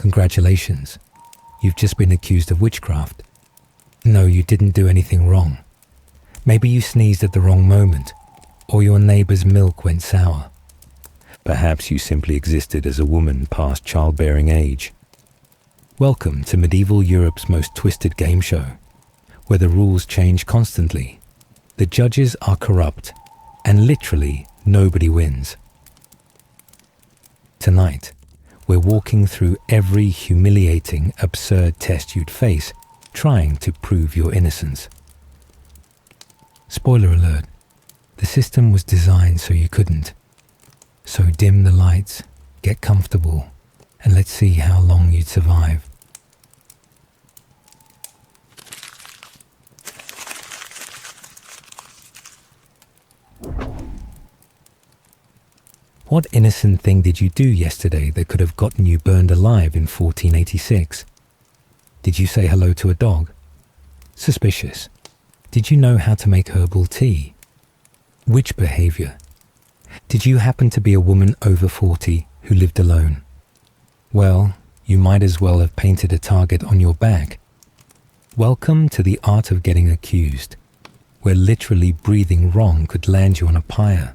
Congratulations, you've just been accused of witchcraft. No, you didn't do anything wrong. Maybe you sneezed at the wrong moment, or your neighbor's milk went sour. Perhaps you simply existed as a woman past childbearing age. Welcome to medieval Europe's most twisted game show, where the rules change constantly, the judges are corrupt, and literally nobody wins. Tonight, we're walking through every humiliating, absurd test you'd face, trying to prove your innocence. Spoiler alert, the system was designed so you couldn't. So dim the lights, get comfortable, and let's see how long you'd survive. What innocent thing did you do yesterday that could have gotten you burned alive in 1486? Did you say hello to a dog? Suspicious. Did you know how to make herbal tea? Witch behavior. Did you happen to be a woman over 40 who lived alone? Well, you might as well have painted a target on your back. Welcome to the art of getting accused, where literally breathing wrong could land you on a pyre.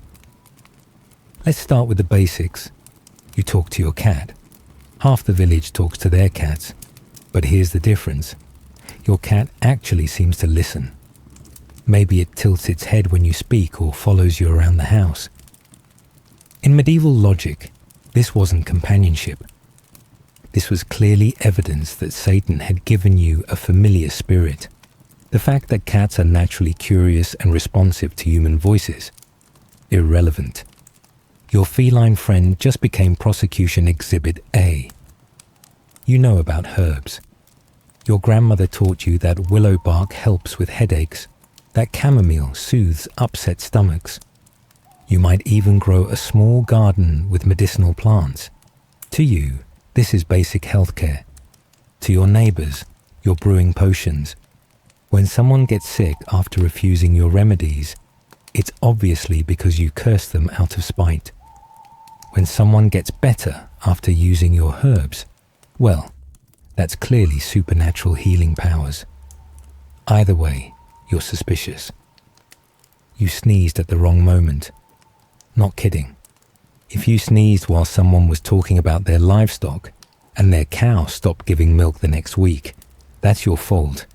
Let's start with the basics. You talk to your cat. Half the village talks to their cats. But here's the difference. Your cat actually seems to listen. Maybe it tilts its head when you speak or follows you around the house. In medieval logic, this wasn't companionship. This was clearly evidence that Satan had given you a familiar spirit. The fact that cats are naturally curious and responsive to human voices, irrelevant. Your feline friend just became prosecution exhibit A. You know about herbs. Your grandmother taught you that willow bark helps with headaches, that chamomile soothes upset stomachs. You might even grow a small garden with medicinal plants. To you, this is basic healthcare. To your neighbors, you're brewing potions. When someone gets sick after refusing your remedies, it's obviously because you cursed them out of spite. When someone gets better after using your herbs, well, that's clearly supernatural healing powers. Either way, you're suspicious. You sneezed at the wrong moment. Not kidding. If you sneezed while someone was talking about their livestock and their cow stopped giving milk the next week, that's your fault.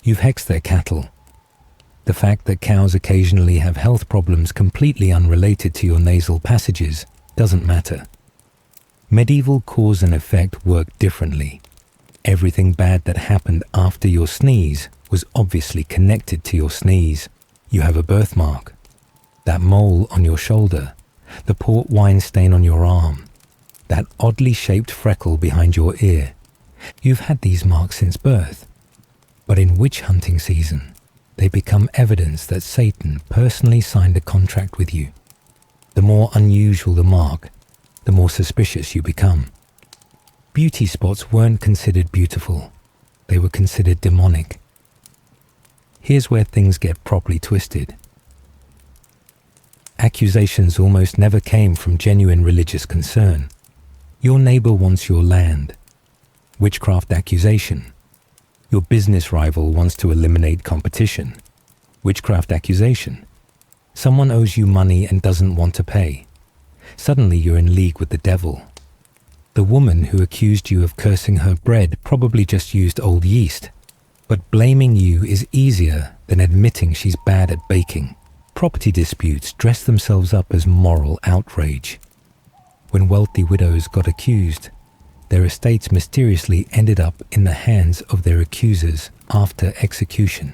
You've hexed their cattle. The fact that cows occasionally have health problems completely unrelated to your nasal passages doesn't matter. Medieval cause and effect worked differently. Everything bad that happened after your sneeze was obviously connected to your sneeze. You have a birthmark, that mole on your shoulder, the port wine stain on your arm, that oddly shaped freckle behind your ear. You've had these marks since birth. But in witch hunting season, they become evidence that Satan personally signed a contract with you. The more unusual the mark, the more suspicious you become. Beauty spots weren't considered beautiful. They were considered demonic. Here's where things get properly twisted. Accusations almost never came from genuine religious concern. Your neighbor wants your land. Witchcraft accusation. Your business rival wants to eliminate competition. Witchcraft accusation. Someone owes you money and doesn't want to pay. Suddenly you're in league with the devil. The woman who accused you of cursing her bread probably just used old yeast. But blaming you is easier than admitting she's bad at baking. Property disputes dress themselves up as moral outrage. When wealthy widows got accused, their estates mysteriously ended up in the hands of their accusers after execution.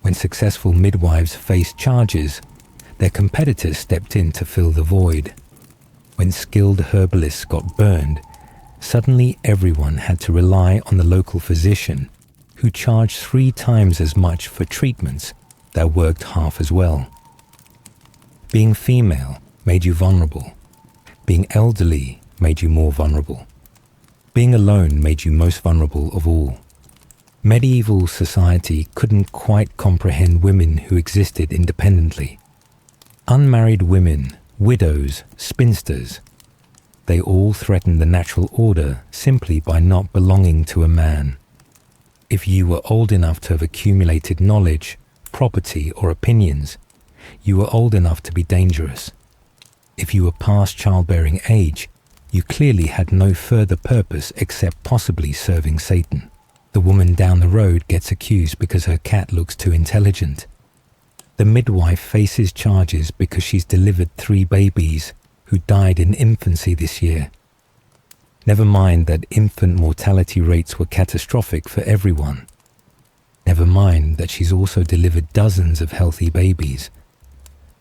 When successful midwives faced charges, their competitors stepped in to fill the void. When skilled herbalists got burned, suddenly everyone had to rely on the local physician, who charged 3 times as much for treatments that worked half as well. Being female made you vulnerable. Being elderly made you more vulnerable. Being alone made you most vulnerable of all. Medieval society couldn't quite comprehend women who existed independently. Unmarried women, widows, spinsters. they all threaten the natural order simply by not belonging to a man. If you were old enough to have accumulated knowledge, property, or opinions, you were old enough to be dangerous. If you were past childbearing age, you clearly had no further purpose except possibly serving Satan. The woman down the road gets accused because her cat looks too intelligent. The midwife faces charges because she's delivered 3 babies who died in infancy this year. Never mind that infant mortality rates were catastrophic for everyone. Never mind that she's also delivered dozens of healthy babies.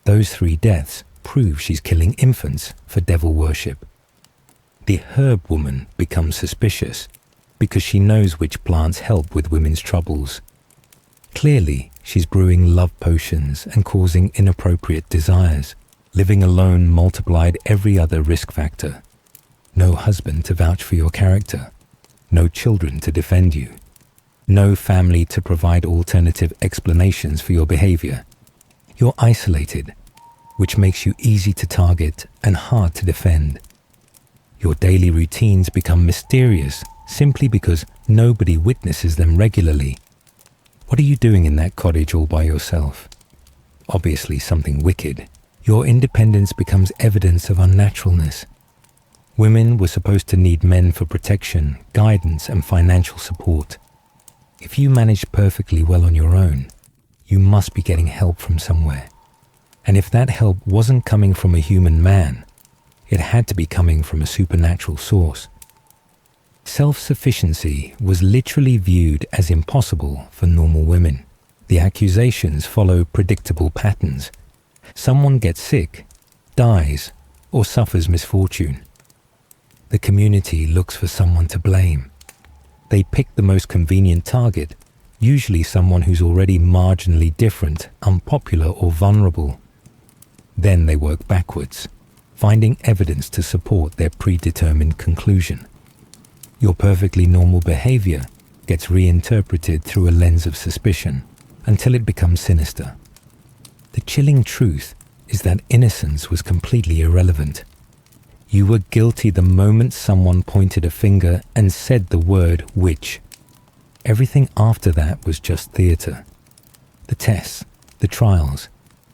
Those 3 deaths prove she's killing infants for devil worship. The herb woman becomes suspicious because she knows which plants help with women's troubles. Clearly, she's brewing love potions and causing inappropriate desires. Living alone multiplied every other risk factor. No husband to vouch for your character. No children to defend you. No family to provide alternative explanations for your behavior. You're isolated, which makes you easy to target and hard to defend. Your daily routines become mysterious simply because nobody witnesses them regularly. What are you doing in that cottage all by yourself? Obviously something wicked. Your independence becomes evidence of unnaturalness. Women were supposed to need men for protection, guidance, and financial support. If you managed perfectly well on your own, you must be getting help from somewhere. And if that help wasn't coming from a human man, it had to be coming from a supernatural source. Self-sufficiency was literally viewed as impossible for normal women. The accusations follow predictable patterns. Someone gets sick, dies, or suffers misfortune. The community looks for someone to blame. They pick the most convenient target, usually someone who's already marginally different, unpopular, or vulnerable. Then they work backwards, finding evidence to support their predetermined conclusion. Your perfectly normal behavior gets reinterpreted through a lens of suspicion until it becomes sinister. The chilling truth is that innocence was completely irrelevant. You were guilty the moment someone pointed a finger and said the word witch. Everything after that was just theatre. The tests, the trials,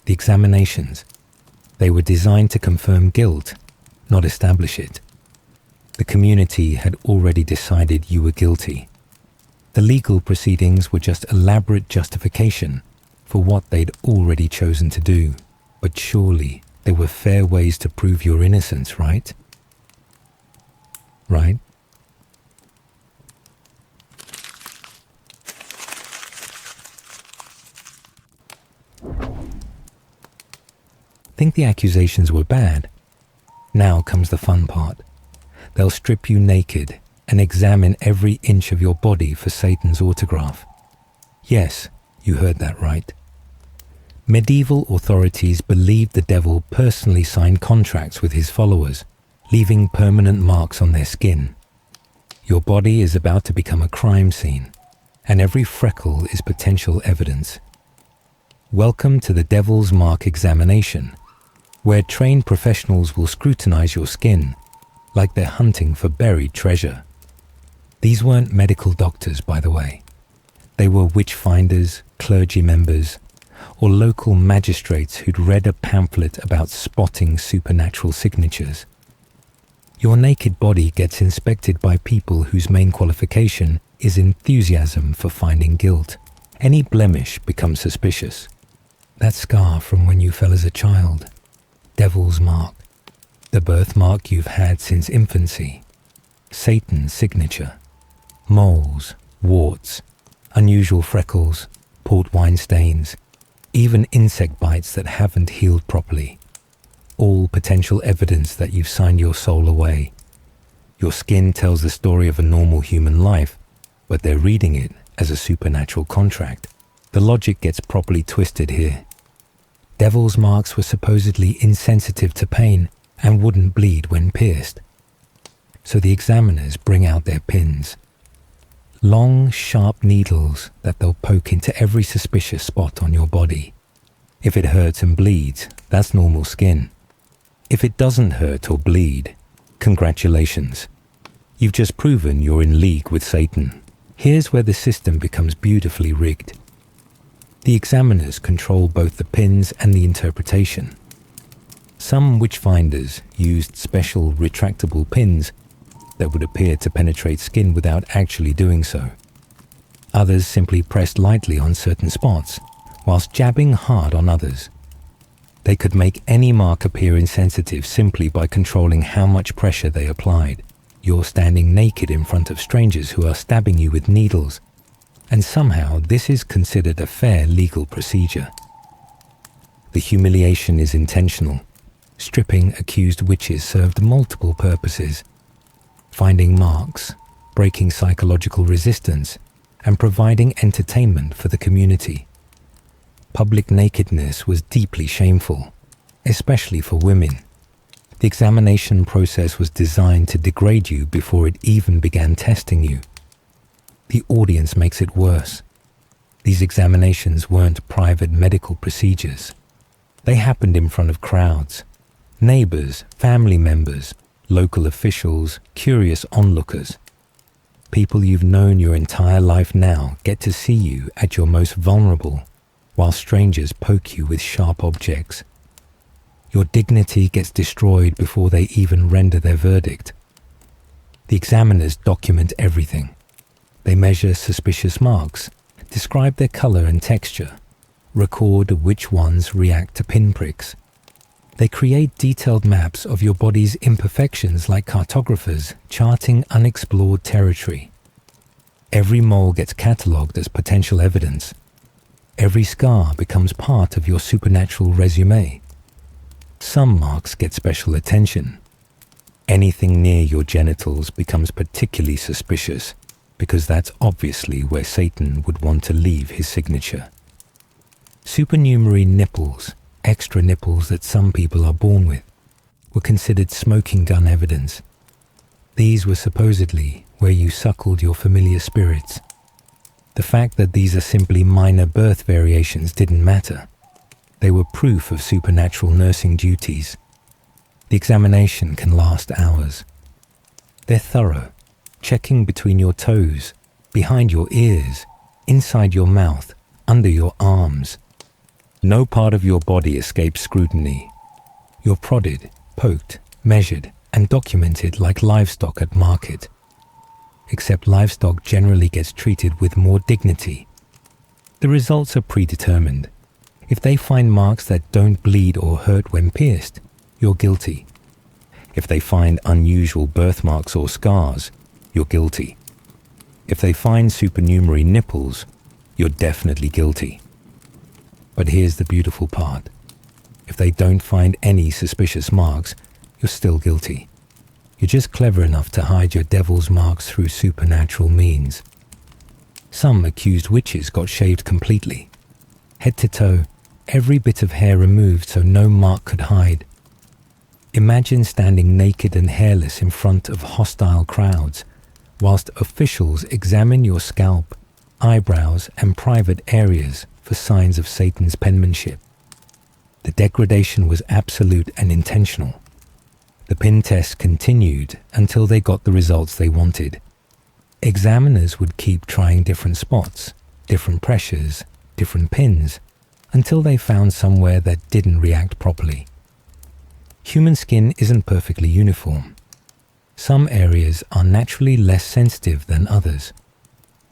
the examinations, they were designed to confirm guilt, not establish it. The community had already decided you were guilty. The legal proceedings were just elaborate justification for what they'd already chosen to do. But surely there were fair ways to prove your innocence, right? Right? Think the accusations were bad? Now comes the fun part. They'll strip you naked and examine every inch of your body for Satan's autograph. Yes, you heard that right. Medieval authorities believed the devil personally signed contracts with his followers, leaving permanent marks on their skin. Your body is about to become a crime scene, and every freckle is potential evidence. Welcome to the Devil's Mark examination, where trained professionals will scrutinize your skin like they're hunting for buried treasure. These weren't medical doctors, by the way. They were witch finders, clergy members, or local magistrates who'd read a pamphlet about spotting supernatural signatures. Your naked body gets inspected by people whose main qualification is enthusiasm for finding guilt. Any blemish becomes suspicious. That scar from when you fell as a child, Devil's Mark, the birthmark you've had since infancy, Satan's signature, moles, warts, unusual freckles, port wine stains, even insect bites that haven't healed properly. All potential evidence that you've signed your soul away. Your skin tells the story of a normal human life, but they're reading it as a supernatural contract. The logic gets properly twisted here. Devil's marks were supposedly insensitive to pain and wouldn't bleed when pierced. So the examiners bring out their pins. Long, sharp needles that they'll poke into every suspicious spot on your body. If it hurts and bleeds, that's normal skin. If it doesn't hurt or bleed, Congratulations. You've just proven you're in league with Satan. Here's where the system becomes beautifully rigged. The examiners control both the pins and the interpretation. Some witchfinders used special retractable pins that would appear to penetrate skin without actually doing so. Others simply pressed lightly on certain spots, whilst jabbing hard on others. They could make any mark appear insensitive simply by controlling how much pressure they applied. You're standing naked in front of strangers who are stabbing you with needles, and somehow this is considered a fair legal procedure. The humiliation is intentional. Stripping accused witches served multiple purposes: finding marks, breaking psychological resistance, and providing entertainment for the community. Public nakedness was deeply shameful, especially for women. The examination process was designed to degrade you before it even began testing you. The audience makes it worse. These examinations weren't private medical procedures. They happened in front of crowds. Neighbors, family members, local officials, curious onlookers. People you've known your entire life now get to see you at your most vulnerable, while strangers poke you with sharp objects. Your dignity gets destroyed before they even render their verdict. The examiners document everything. They measure suspicious marks, describe their color and texture, record which ones react to pinpricks. They create detailed maps of your body's imperfections like cartographers charting unexplored territory. Every mole gets catalogued as potential evidence. Every scar becomes part of your supernatural resume. Some marks get special attention. Anything near your genitals becomes particularly suspicious because that's obviously where Satan would want to leave his signature. Supernumerary nipples, extra nipples that some people are born with, were considered smoking gun evidence. These were supposedly where you suckled your familiar spirits. The fact that these are simply minor birth variations didn't matter. They were proof of supernatural nursing duties. The examination can last hours. They're thorough, checking between your toes, behind your ears, inside your mouth, under your arms. No part of your body escapes scrutiny. You're prodded, poked, measured, and documented like livestock at market. Except livestock generally gets treated with more dignity. The results are predetermined. If they find marks that don't bleed or hurt when pierced, you're guilty. If they find unusual birthmarks or scars, you're guilty. If they find supernumerary nipples, you're definitely guilty. But here's the beautiful part. If they don't find any suspicious marks, you're still guilty. You're just clever enough to hide your devil's marks through supernatural means. Some accused witches got shaved completely. Head to toe, every bit of hair removed so no mark could hide. Imagine standing naked and hairless in front of hostile crowds, whilst officials examine your scalp, eyebrows, and private areas for signs of Satan's penmanship. The degradation was absolute and intentional. The pin test continued until they got the results they wanted. Examiners would keep trying different spots, different pressures, different pins, until they found somewhere that didn't react properly. Human skin isn't perfectly uniform. Some areas are naturally less sensitive than others.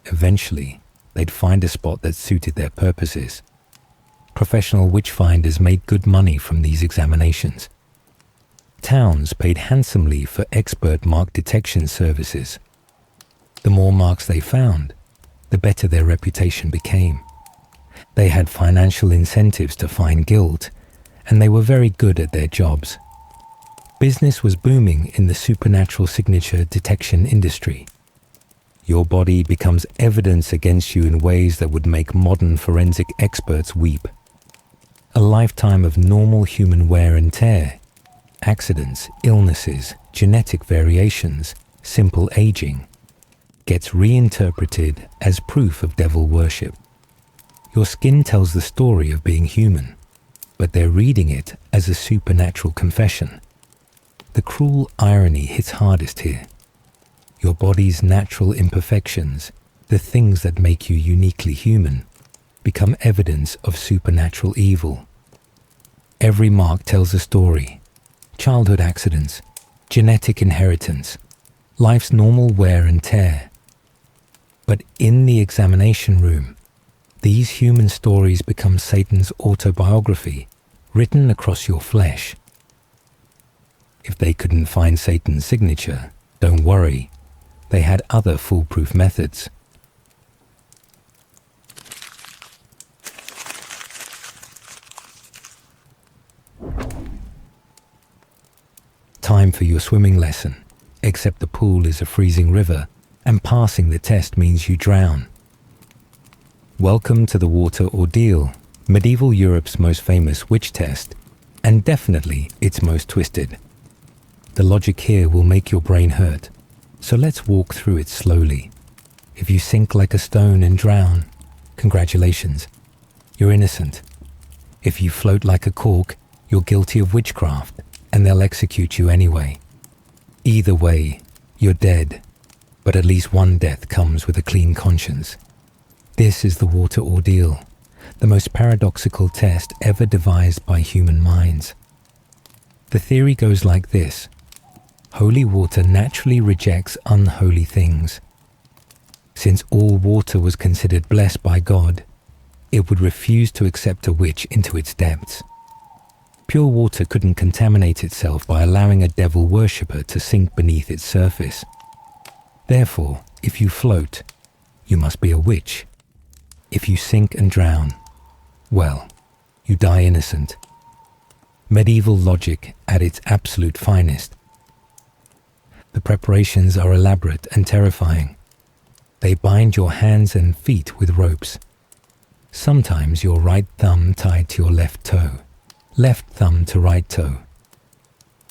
Eventually, they'd find a spot that suited their purposes. Professional witchfinders made good money from these examinations. Towns paid handsomely for expert mark detection services. The more marks they found, the better their reputation became. They had financial incentives to find guilt, and they were very good at their jobs. Business was booming in the supernatural signature detection industry. Your body becomes evidence against you in ways that would make modern forensic experts weep. A lifetime of normal human wear and tear, accidents, illnesses, genetic variations, simple aging, gets reinterpreted as proof of devil worship. Your skin tells the story of being human, but they're reading it as a supernatural confession. The cruel irony hits hardest here. Your body's natural imperfections, the things that make you uniquely human, become evidence of supernatural evil. Every mark tells a story. Childhood accidents, genetic inheritance, life's normal wear and tear. But in the examination room, these human stories become Satan's autobiography, written across your flesh. If they couldn't find Satan's signature, don't worry. They had other foolproof methods. Time for your swimming lesson, except the pool is a freezing river, and passing the test means you drown. Welcome to the water ordeal, medieval Europe's most famous witch test, and definitely its most twisted. The logic here will make your brain hurt, so let's walk through it slowly. If you sink like a stone and drown, congratulations, you're innocent. If you float like a cork, you're guilty of witchcraft, and they'll execute you anyway. Either way, you're dead, but at least one death comes with a clean conscience. This is the water ordeal, the most paradoxical test ever devised by human minds. The theory goes like this. Holy water naturally rejects unholy things. Since all water was considered blessed by God, it would refuse to accept a witch into its depths. Pure water couldn't contaminate itself by allowing a devil worshipper to sink beneath its surface. Therefore, if you float, you must be a witch. If you sink and drown, well, you die innocent. Medieval logic at its absolute finest. The preparations are elaborate and terrifying. They bind your hands and feet with ropes. Sometimes your right thumb tied to your left toe, left thumb to right toe.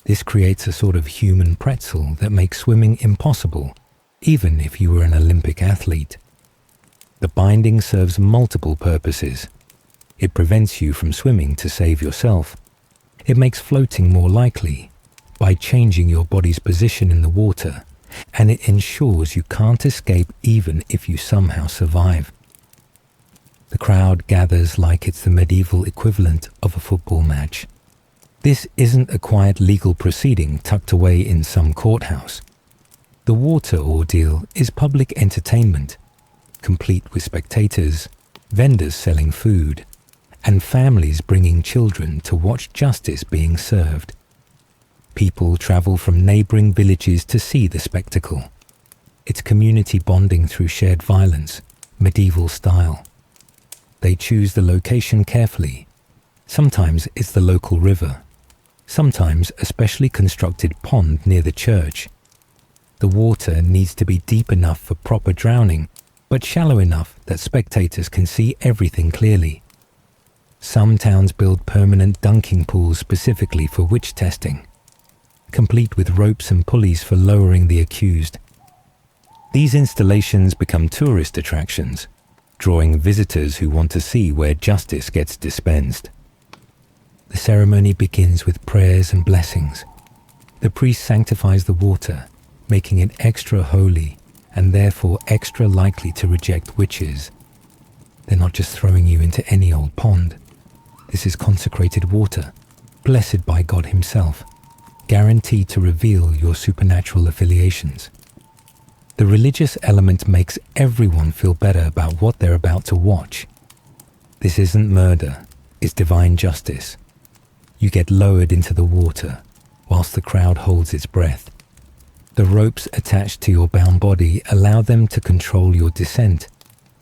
This creates a sort of human pretzel that makes swimming impossible, even if you were an Olympic athlete. The binding serves multiple purposes. It prevents you from swimming to save yourself. It makes floating more likely by changing your body's position in the water, and it ensures you can't escape even if you somehow survive. The crowd gathers like it's the medieval equivalent of a football match. This isn't a quiet legal proceeding tucked away in some courthouse. The water ordeal is public entertainment, complete with spectators, vendors selling food, and families bringing children to watch justice being served. People travel from neighboring villages to see the spectacle. It's community bonding through shared violence, medieval style. They choose the location carefully. Sometimes it's the local river. Sometimes a specially constructed pond near the church. The water needs to be deep enough for proper drowning, but shallow enough that spectators can see everything clearly. Some towns build permanent dunking pools specifically for witch testing, complete with ropes and pulleys for lowering the accused. These installations become tourist attractions, drawing visitors who want to see where justice gets dispensed. The ceremony begins with prayers and blessings. The priest sanctifies the water, making it extra holy and therefore extra likely to reject witches. They're not just throwing you into any old pond. This is consecrated water, blessed by God Himself, guaranteed to reveal your supernatural affiliations. The religious element makes everyone feel better about what they're about to watch. This isn't murder, it's divine justice. You get lowered into the water, whilst the crowd holds its breath. The ropes attached to your bound body allow them to control your descent,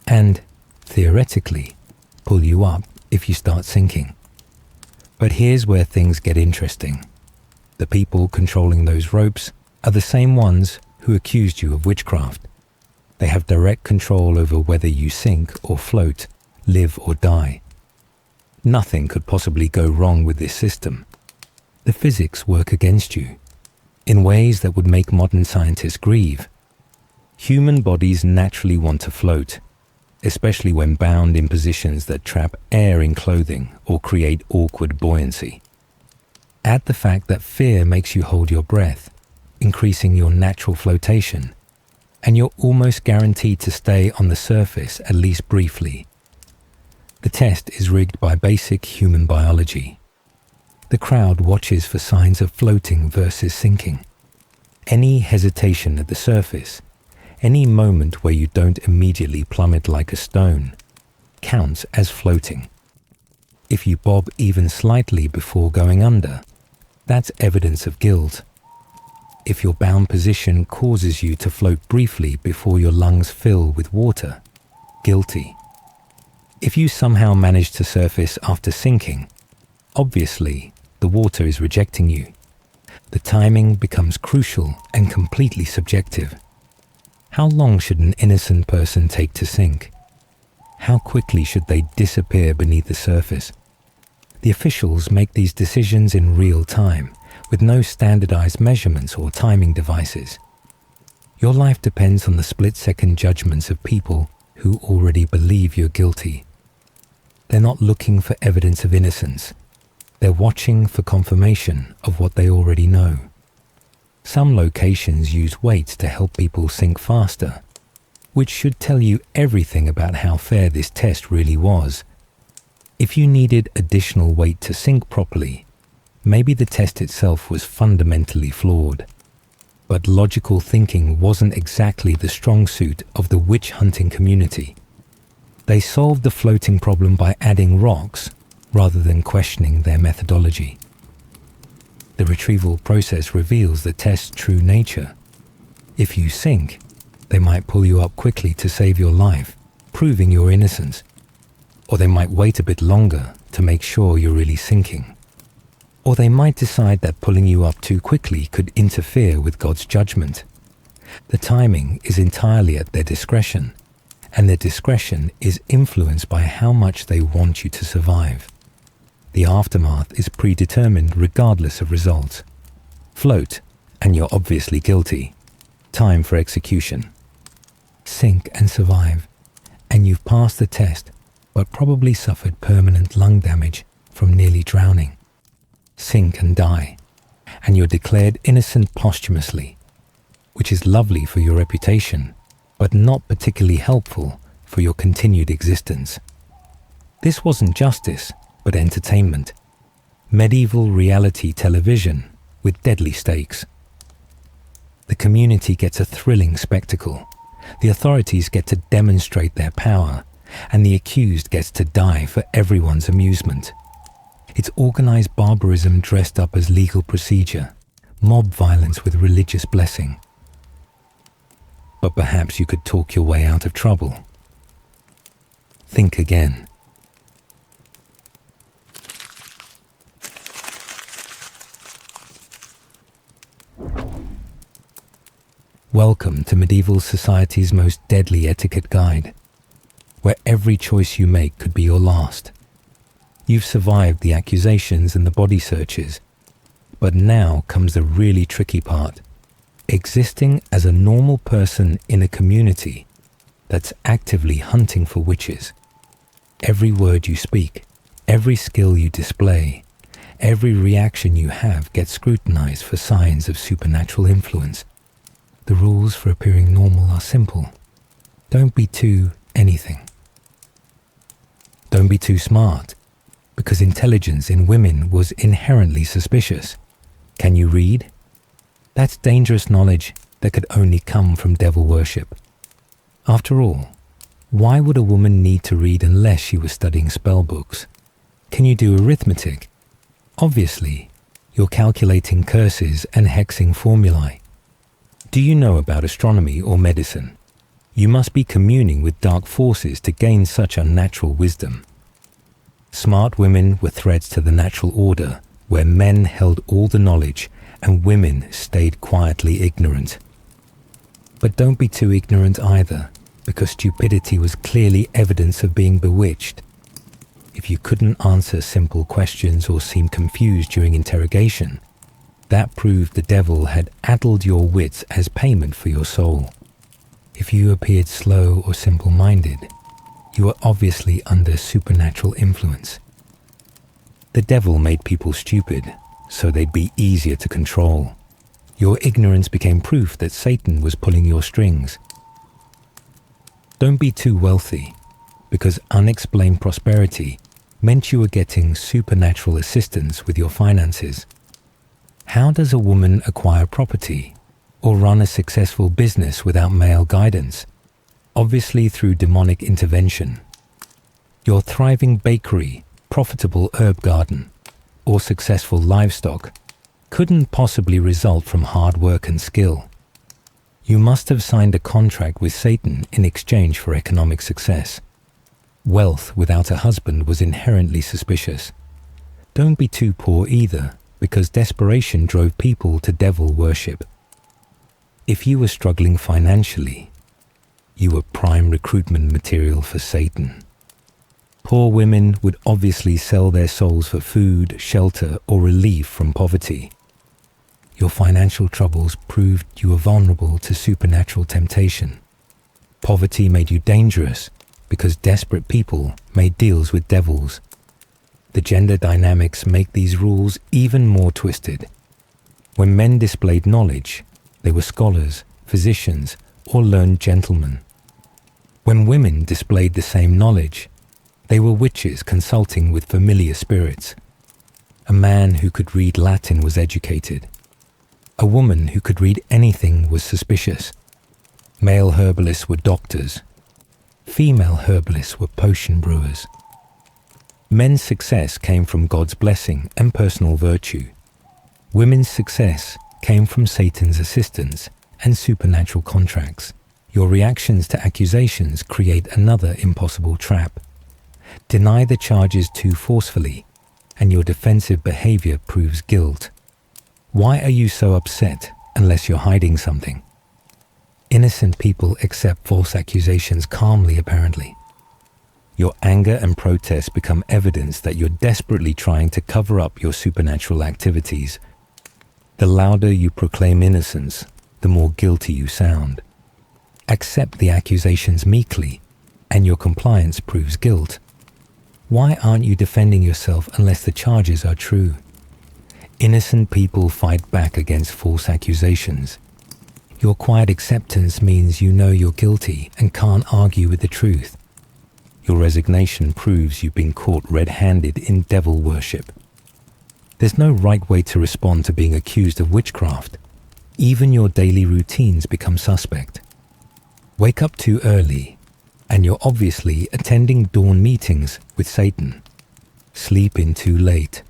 and, theoretically, pull you up if you start sinking. But here's where things get interesting. The people controlling those ropes are the same ones who accused you of witchcraft. They have direct control over whether you sink or float, live or die. Nothing could possibly go wrong with this system. The physics work against you, in ways that would make modern scientists grieve. Human bodies naturally want to float, especially when bound in positions that trap air in clothing or create awkward buoyancy. Add the fact that fear makes you hold your breath, increasing your natural flotation, and you're almost guaranteed to stay on the surface at least briefly. The test is rigged by basic human biology. The crowd watches for signs of floating versus sinking. Any hesitation at the surface, any moment where you don't immediately plummet like a stone, counts as floating. If you bob even slightly before going under, that's evidence of guilt. If your bound position causes you to float briefly before your lungs fill with water, guilty. If you somehow manage to surface after sinking, obviously the water is rejecting you. The timing becomes crucial and completely subjective. How long should an innocent person take to sink? How quickly should they disappear beneath the surface? The officials make these decisions in real time, with no standardized measurements or timing devices. Your life depends on the split-second judgments of people who already believe you're guilty. They're not looking for evidence of innocence. They're watching for confirmation of what they already know. Some locations use weights to help people sink faster, which should tell you everything about how fair this test really was. If you needed additional weight to sink properly, maybe the test itself was fundamentally flawed. But logical thinking wasn't exactly the strong suit of the witch hunting community. They solved the floating problem by adding rocks rather than questioning their methodology. The retrieval process reveals the test's true nature. If you sink, they might pull you up quickly to save your life, proving your innocence. Or they might wait a bit longer to make sure you're really sinking. Or they might decide that pulling you up too quickly could interfere with God's judgment. The timing is entirely at their discretion, and their discretion is influenced by how much they want you to survive. The aftermath is predetermined regardless of results. Float, and you're obviously guilty. Time for execution. Sink and survive, and you've passed the test, but probably suffered permanent lung damage from nearly drowning. Sink and die, and you're declared innocent posthumously, which is lovely for your reputation, but not particularly helpful for your continued existence. This wasn't justice, but entertainment. Medieval reality television with deadly stakes. The community gets a thrilling spectacle. The authorities get to demonstrate their power, and the accused gets to die for everyone's amusement. It's organized barbarism dressed up as legal procedure, mob violence with religious blessing. But perhaps you could talk your way out of trouble. Think again. Welcome to medieval society's most deadly etiquette guide, where every choice you make could be your last. You've survived the accusations and the body searches, but now comes the really tricky part: existing as a normal person in a community that's actively hunting for witches. Every word you speak, every skill you display, every reaction you have gets scrutinized for signs of supernatural influence. The rules for appearing normal are simple. Don't be too anything. Don't be too smart, because intelligence in women was inherently suspicious. Can you read? That's dangerous knowledge that could only come from devil worship. After all, why would a woman need to read unless she was studying spell books? Can you do arithmetic? Obviously, you're calculating curses and hexing formulae. Do you know about astronomy or medicine? You must be communing with dark forces to gain such unnatural wisdom. Smart women were threats to the natural order, where men held all the knowledge and women stayed quietly ignorant. But don't be too ignorant either, because stupidity was clearly evidence of being bewitched. If you couldn't answer simple questions or seem confused during interrogation, that proved the devil had addled your wits as payment for your soul. If you appeared slow or simple-minded, you were obviously under supernatural influence. The devil made people stupid, so they'd be easier to control. Your ignorance became proof that Satan was pulling your strings. Don't be too wealthy, because unexplained prosperity meant you were getting supernatural assistance with your finances. How does a woman acquire property or run a successful business without male guidance? Obviously through demonic intervention. Your thriving bakery, profitable herb garden, or successful livestock couldn't possibly result from hard work and skill. You must have signed a contract with Satan in exchange for economic success. Wealth without a husband was inherently suspicious. Don't be too poor either, because desperation drove people to devil worship. If you were struggling financially, you were prime recruitment material for Satan. Poor women would obviously sell their souls for food, shelter, or relief from poverty. Your financial troubles proved you were vulnerable to supernatural temptation. Poverty made you dangerous because desperate people made deals with devils. The gender dynamics make these rules even more twisted. When men displayed knowledge, they were scholars, physicians, or learned gentlemen. When women displayed the same knowledge, they were witches consulting with familiar spirits. A man who could read Latin was educated. A woman who could read anything was suspicious. Male herbalists were doctors. Female herbalists were potion brewers. Men's success came from God's blessing and personal virtue. Women's success came from Satan's assistance and supernatural contracts. Your reactions to accusations create another impossible trap. Deny the charges too forcefully, and your defensive behavior proves guilt. Why are you so upset unless you're hiding something? Innocent people accept false accusations calmly, apparently. Your anger and protest become evidence that you're desperately trying to cover up your supernatural activities. The louder you proclaim innocence, the more guilty you sound. Accept the accusations meekly, and your compliance proves guilt. Why aren't you defending yourself unless the charges are true? Innocent people fight back against false accusations. Your quiet acceptance means you know you're guilty and can't argue with the truth. Your resignation proves you've been caught red-handed in devil worship. There's no right way to respond to being accused of witchcraft. Even your daily routines become suspect. Wake up too early, and you're obviously attending dawn meetings with Satan. Sleep in too late,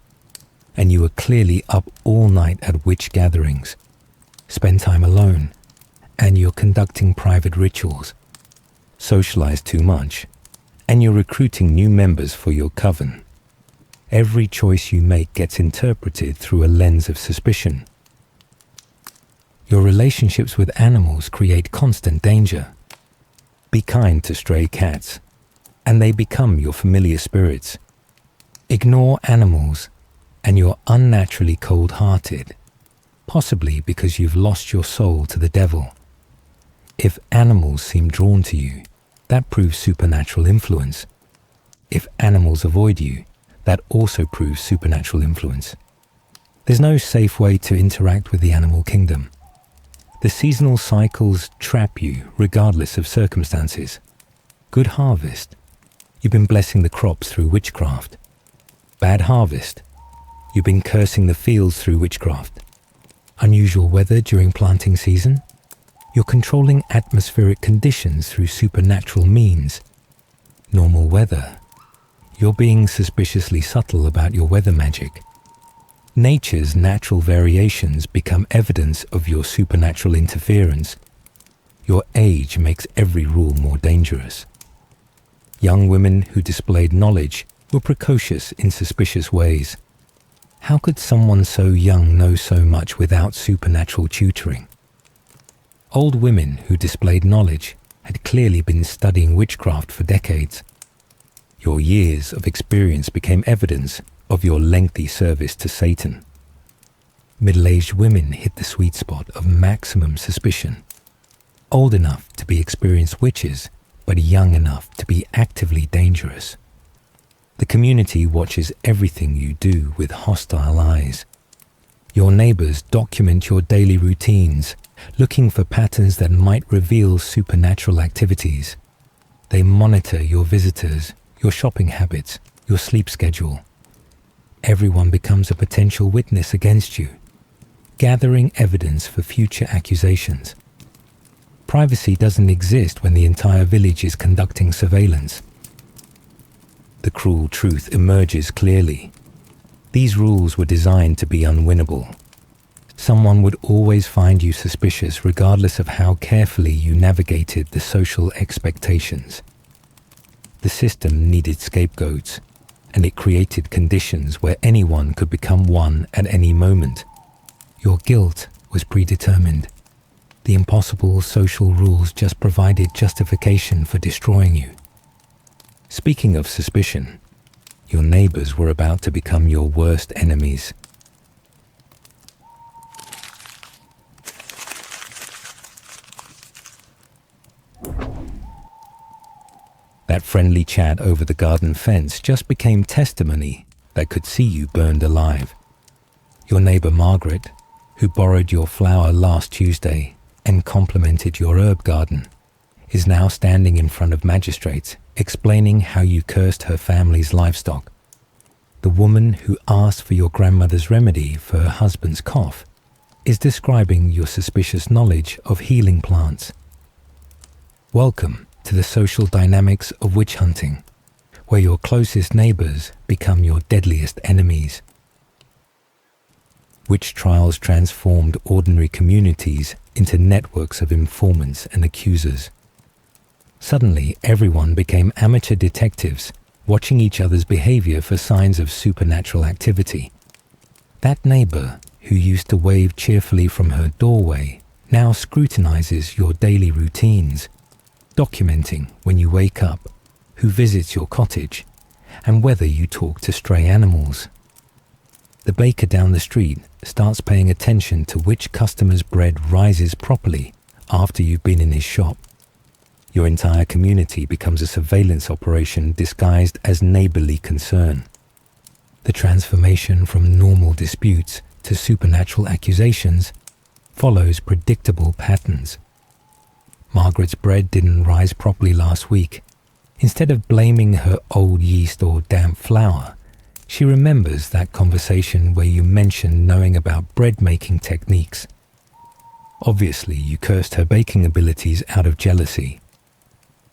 and you are clearly up all night at witch gatherings. Spend time alone, and you're conducting private rituals. Socialize too much, and you're recruiting new members for your coven. Every choice you make gets interpreted through a lens of suspicion. Your relationships with animals create constant danger. Be kind to stray cats, and they become your familiar spirits. Ignore animals, and you're unnaturally cold-hearted, possibly because you've lost your soul to the devil. If animals seem drawn to you, that proves supernatural influence. If animals avoid you, that also proves supernatural influence. There's no safe way to interact with the animal kingdom. The seasonal cycles trap you regardless of circumstances. Good harvest. You've been blessing the crops through witchcraft. Bad harvest. You've been cursing the fields through witchcraft. Unusual weather during planting season. You're controlling atmospheric conditions through supernatural means. Normal weather. You're being suspiciously subtle about your weather magic. Nature's natural variations become evidence of your supernatural interference. Your age makes every rule more dangerous. Young women who displayed knowledge were precocious in suspicious ways. How could someone so young know so much without supernatural tutoring? Old women who displayed knowledge had clearly been studying witchcraft for decades. Your years of experience became evidence of your lengthy service to Satan. Middle-aged women hit the sweet spot of maximum suspicion. Old enough to be experienced witches, but young enough to be actively dangerous. The community watches everything you do with hostile eyes. Your neighbors document your daily routines, looking for patterns that might reveal supernatural activities. They monitor your visitors, your shopping habits, your sleep schedule. Everyone becomes a potential witness against you, gathering evidence for future accusations. Privacy doesn't exist when the entire village is conducting surveillance. The cruel truth emerges clearly. These rules were designed to be unwinnable. Someone would always find you suspicious regardless of how carefully you navigated the social expectations. The system needed scapegoats, and it created conditions where anyone could become one at any moment. Your guilt was predetermined. The impossible social rules just provided justification for destroying you. Speaking of suspicion, your neighbors were about to become your worst enemies. That friendly chat over the garden fence just became testimony that could see you burned alive. Your neighbor Margaret, who borrowed your flower last Tuesday and complimented your herb garden, is now standing in front of magistrates explaining how you cursed her family's livestock. The woman who asked for your grandmother's remedy for her husband's cough is describing your suspicious knowledge of healing plants. Welcome to the social dynamics of witch hunting, where your closest neighbors become your deadliest enemies. Witch trials transformed ordinary communities into networks of informants and accusers. Suddenly, everyone became amateur detectives, watching each other's behavior for signs of supernatural activity. That neighbor, who used to wave cheerfully from her doorway, now scrutinizes your daily routines, documenting when you wake up, who visits your cottage, and whether you talk to stray animals. The baker down the street starts paying attention to which customer's bread rises properly after you've been in his shop. Your entire community becomes a surveillance operation disguised as neighborly concern. The transformation from normal disputes to supernatural accusations follows predictable patterns. Margaret's bread didn't rise properly last week. Instead of blaming her old yeast or damp flour, she remembers that conversation where you mentioned knowing about bread-making techniques. Obviously, you cursed her baking abilities out of jealousy.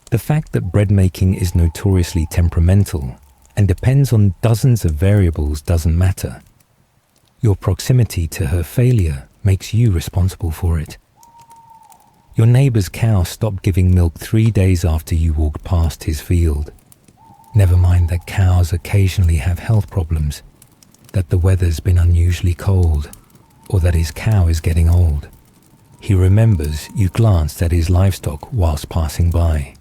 The fact that bread making is notoriously temperamental and depends on dozens of variables doesn't matter. Your proximity to her failure makes you responsible for it. Your neighbor's cow stopped giving milk 3 days after you walked past his field. Never mind that cows occasionally have health problems, that the weather's been unusually cold, or that his cow is getting old. He remembers you glanced at his livestock whilst passing by.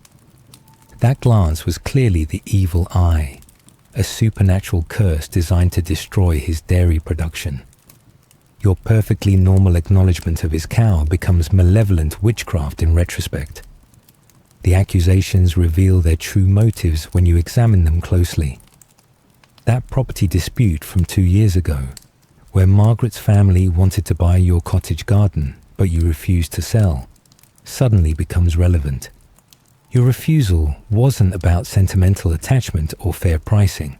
That glance was clearly the evil eye, a supernatural curse designed to destroy his dairy production. Your perfectly normal acknowledgement of his cow becomes malevolent witchcraft in retrospect. The accusations reveal their true motives when you examine them closely. That property dispute from 2 years ago, where Margaret's family wanted to buy your cottage garden but you refused to sell, suddenly becomes relevant. Your refusal wasn't about sentimental attachment or fair pricing.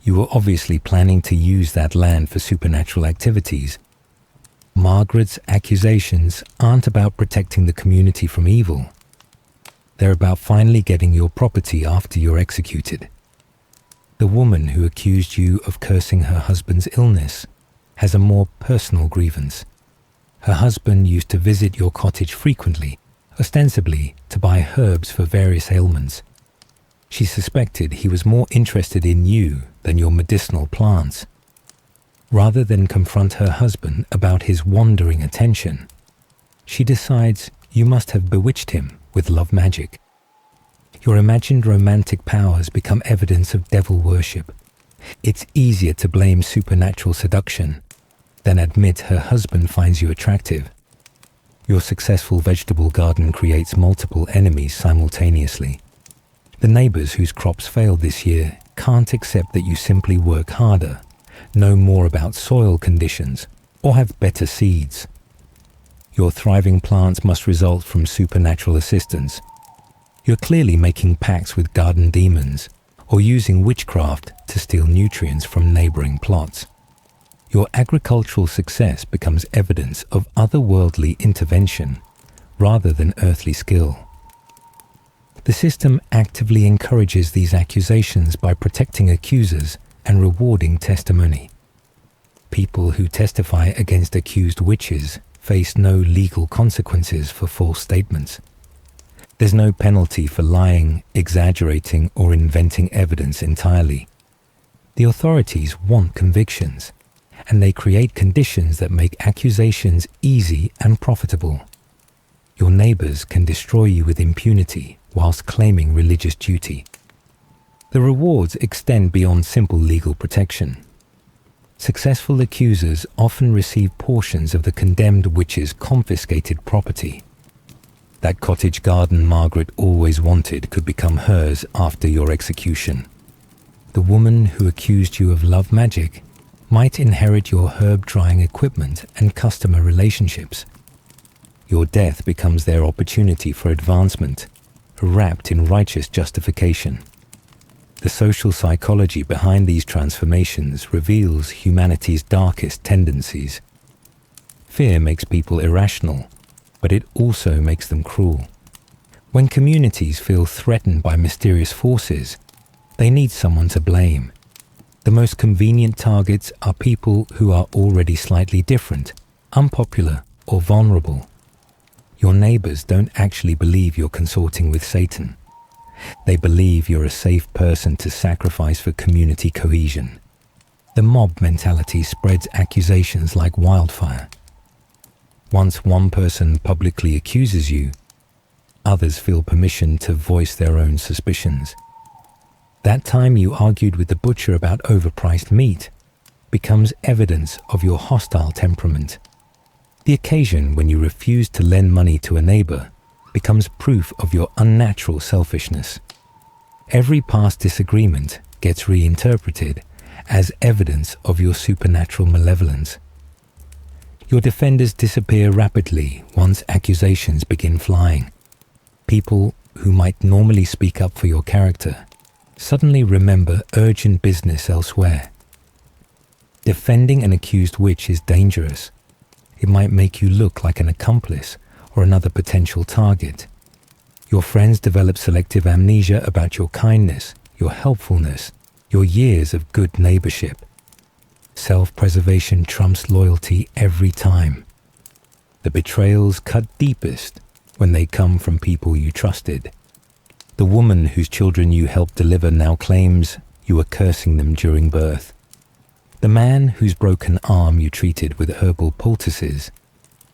You were obviously planning to use that land for supernatural activities. Margaret's accusations aren't about protecting the community from evil. They're about finally getting your property after you're executed. The woman who accused you of cursing her husband's illness has a more personal grievance. Her husband used to visit your cottage frequently, ostensibly to buy herbs for various ailments. She suspected he was more interested in you than your medicinal plants. Rather than confront her husband about his wandering attention, she decides you must have bewitched him with love magic. Your imagined romantic powers become evidence of devil worship. It's easier to blame supernatural seduction than admit her husband finds you attractive. Your successful vegetable garden creates multiple enemies simultaneously. The neighbors whose crops failed this year can't accept that you simply work harder, know more about soil conditions, or have better seeds. Your thriving plants must result from supernatural assistance. You're clearly making pacts with garden demons or using witchcraft to steal nutrients from neighboring plots. Your agricultural success becomes evidence of otherworldly intervention rather than earthly skill. The system actively encourages these accusations by protecting accusers and rewarding testimony. People who testify against accused witches face no legal consequences for false statements. There's no penalty for lying, exaggerating, or inventing evidence entirely. The authorities want convictions, and they create conditions that make accusations easy and profitable. Your neighbors can destroy you with impunity whilst claiming religious duty. The rewards extend beyond simple legal protection. Successful accusers often receive portions of the condemned witch's confiscated property. That cottage garden Margaret always wanted could become hers after your execution. The woman who accused you of love magic might inherit your herb drying equipment and customer relationships. Your death becomes their opportunity for advancement, wrapped in righteous justification. The social psychology behind these transformations reveals humanity's darkest tendencies. Fear makes people irrational, but it also makes them cruel. When communities feel threatened by mysterious forces, they need someone to blame. The most convenient targets are people who are already slightly different, unpopular, or vulnerable. Your neighbors don't actually believe you're consorting with Satan. They believe you're a safe person to sacrifice for community cohesion. The mob mentality spreads accusations like wildfire. Once one person publicly accuses you, others feel permission to voice their own suspicions. That time you argued with the butcher about overpriced meat becomes evidence of your hostile temperament. The occasion when you refuse to lend money to a neighbor becomes proof of your unnatural selfishness. Every past disagreement gets reinterpreted as evidence of your supernatural malevolence. Your defenders disappear rapidly once accusations begin flying. People who might normally speak up for your character suddenly remember urgent business elsewhere. Defending an accused witch is dangerous. It might make you look like an accomplice or another potential target. Your friends develop selective amnesia about your kindness, your helpfulness, your years of good neighborship. Self-preservation trumps loyalty every time. The betrayals cut deepest when they come from people you trusted. The woman whose children you helped deliver now claims you were cursing them during birth. The man whose broken arm you treated with herbal poultices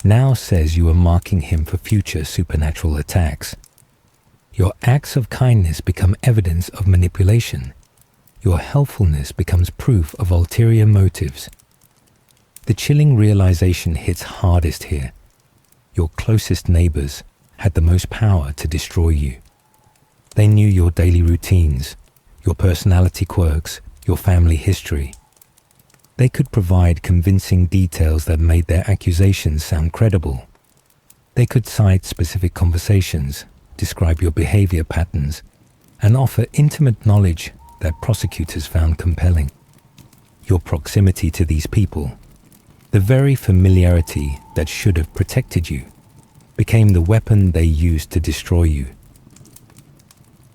now says you are marking him for future supernatural attacks. Your acts of kindness become evidence of manipulation. Your helpfulness becomes proof of ulterior motives. The chilling realization hits hardest here. Your closest neighbors had the most power to destroy you. They knew your daily routines, your personality quirks, your family history. They could provide convincing details that made their accusations sound credible. They could cite specific conversations, describe your behavior patterns, and offer intimate knowledge that prosecutors found compelling. Your proximity to these people, the very familiarity that should have protected you, became the weapon they used to destroy you.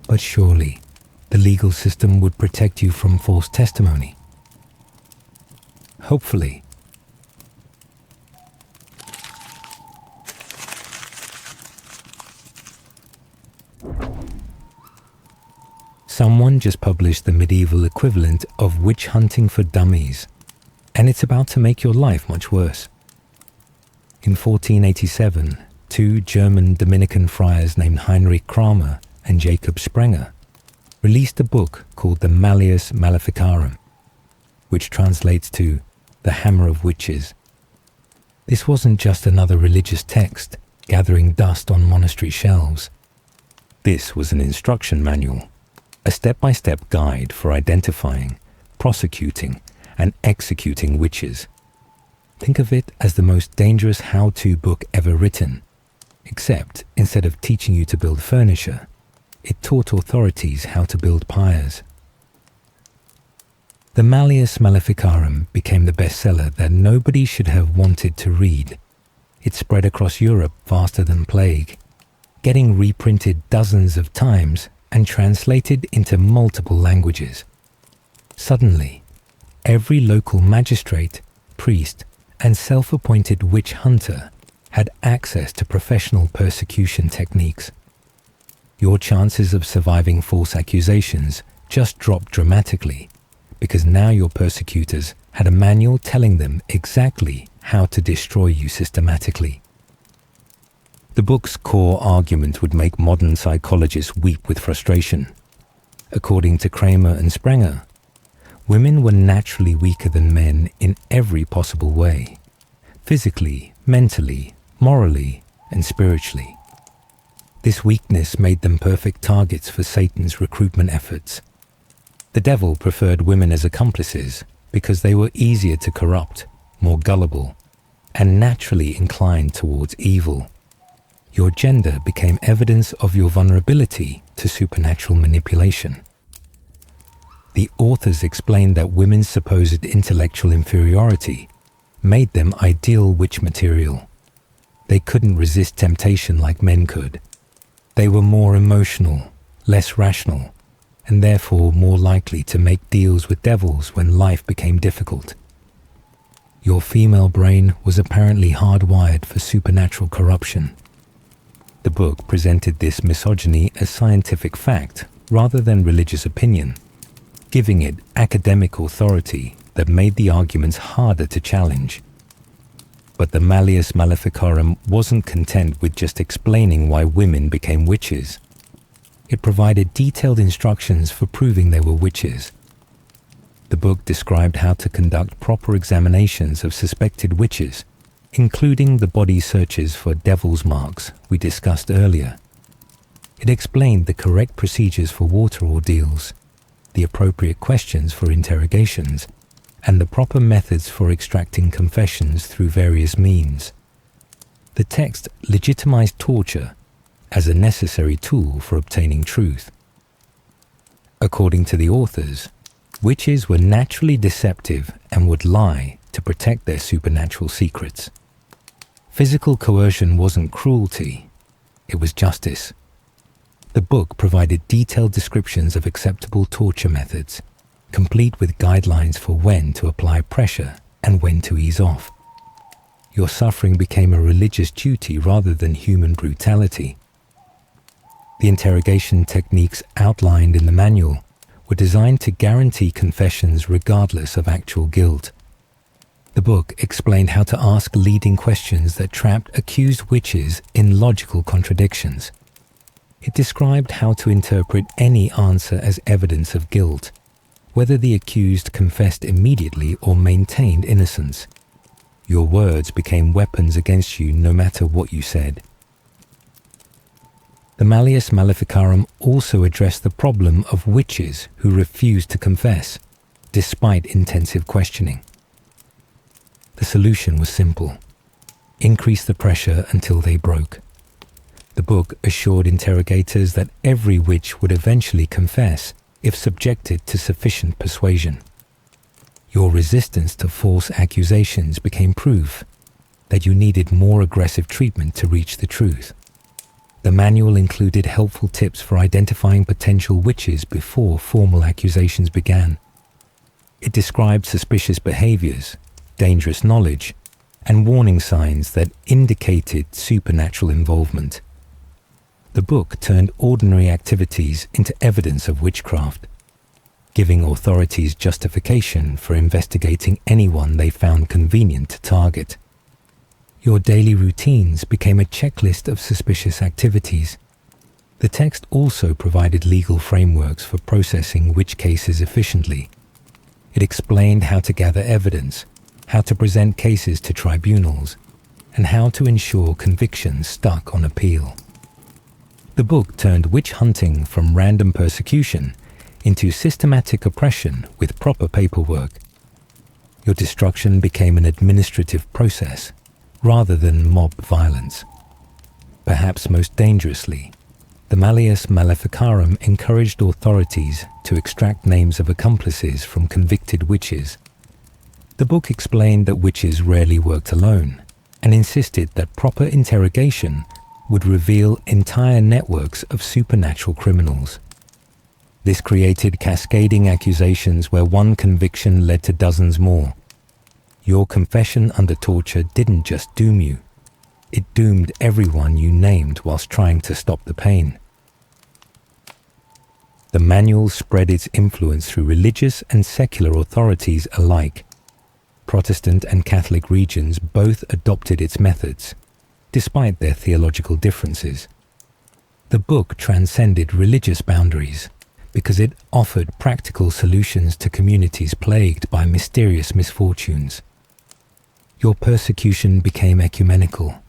But surely, the legal system would protect you from false testimony. Hopefully. Someone just published the medieval equivalent of witch hunting for dummies, and it's about to make your life much worse. In 1487, two German Dominican friars named Heinrich Kramer and Jacob Sprenger released a book called the Malleus Maleficarum, which translates to the Hammer of Witches. This wasn't just another religious text gathering dust on monastery shelves. This was an instruction manual, a step-by-step guide for identifying, prosecuting, and executing witches. Think of it as the most dangerous how-to book ever written, except instead of teaching you to build furniture, it taught authorities how to build pyres. The Malleus Maleficarum became the bestseller that nobody should have wanted to read. It spread across Europe faster than plague, getting reprinted dozens of times and translated into multiple languages. Suddenly, every local magistrate, priest, and self-appointed witch hunter had access to professional persecution techniques. Your chances of surviving false accusations just dropped dramatically, because now your persecutors had a manual telling them exactly how to destroy you systematically. The book's core argument would make modern psychologists weep with frustration. According to Kramer and Sprenger, women were naturally weaker than men in every possible way, physically, mentally, morally, and spiritually. This weakness made them perfect targets for Satan's recruitment efforts. The devil preferred women as accomplices because they were easier to corrupt, more gullible, and naturally inclined towards evil. Your gender became evidence of your vulnerability to supernatural manipulation. The authors explained that women's supposed intellectual inferiority made them ideal witch material. They couldn't resist temptation like men could. They were more emotional, less rational, and therefore more likely to make deals with devils when life became difficult. Your female brain was apparently hardwired for supernatural corruption. The book presented this misogyny as scientific fact rather than religious opinion, giving it academic authority that made the arguments harder to challenge. But the Malleus Maleficarum wasn't content with just explaining why women became witches. It provided detailed instructions for proving they were witches. The book described how to conduct proper examinations of suspected witches, including the body searches for devil's marks we discussed earlier. It explained the correct procedures for water ordeals, the appropriate questions for interrogations, and the proper methods for extracting confessions through various means. The text legitimized torture as a necessary tool for obtaining truth. According to the authors, witches were naturally deceptive and would lie to protect their supernatural secrets. Physical coercion wasn't cruelty, it was justice. The book provided detailed descriptions of acceptable torture methods, complete with guidelines for when to apply pressure and when to ease off. Your suffering became a religious duty rather than human brutality. The interrogation techniques outlined in the manual were designed to guarantee confessions regardless of actual guilt. The book explained how to ask leading questions that trapped accused witches in logical contradictions. It described how to interpret any answer as evidence of guilt, whether the accused confessed immediately or maintained innocence. Your words became weapons against you no matter what you said. The Malleus Maleficarum also addressed the problem of witches who refused to confess, despite intensive questioning. The solution was simple: increase the pressure until they broke. The book assured interrogators that every witch would eventually confess if subjected to sufficient persuasion. Your resistance to false accusations became proof that you needed more aggressive treatment to reach the truth. The manual included helpful tips for identifying potential witches before formal accusations began. It described suspicious behaviors, dangerous knowledge, and warning signs that indicated supernatural involvement. The book turned ordinary activities into evidence of witchcraft, giving authorities justification for investigating anyone they found convenient to target. Your daily routines became a checklist of suspicious activities. The text also provided legal frameworks for processing witch cases efficiently. It explained how to gather evidence, how to present cases to tribunals, and how to ensure convictions stuck on appeal. The book turned witch hunting from random persecution into systematic oppression with proper paperwork. Your destruction became an administrative process rather than mob violence. Perhaps most dangerously, the Malleus Maleficarum encouraged authorities to extract names of accomplices from convicted witches. The book explained that witches rarely worked alone and insisted that proper interrogation would reveal entire networks of supernatural criminals. This created cascading accusations where one conviction led to dozens more. Your confession under torture didn't just doom you, it doomed everyone you named whilst trying to stop the pain. The manual spread its influence through religious and secular authorities alike. Protestant and Catholic regions both adopted its methods, despite their theological differences. The book transcended religious boundaries because it offered practical solutions to communities plagued by mysterious misfortunes. Your persecution became ecumenical.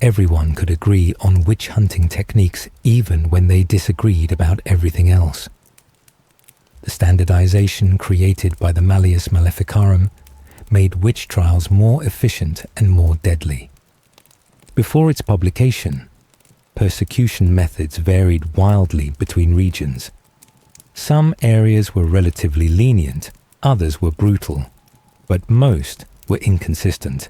Everyone could agree on witch hunting techniques even when they disagreed about everything else. The standardization created by the Malleus Maleficarum made witch trials more efficient and more deadly. Before its publication, persecution methods varied wildly between regions. Some areas were relatively lenient, others were brutal, but most were inconsistent.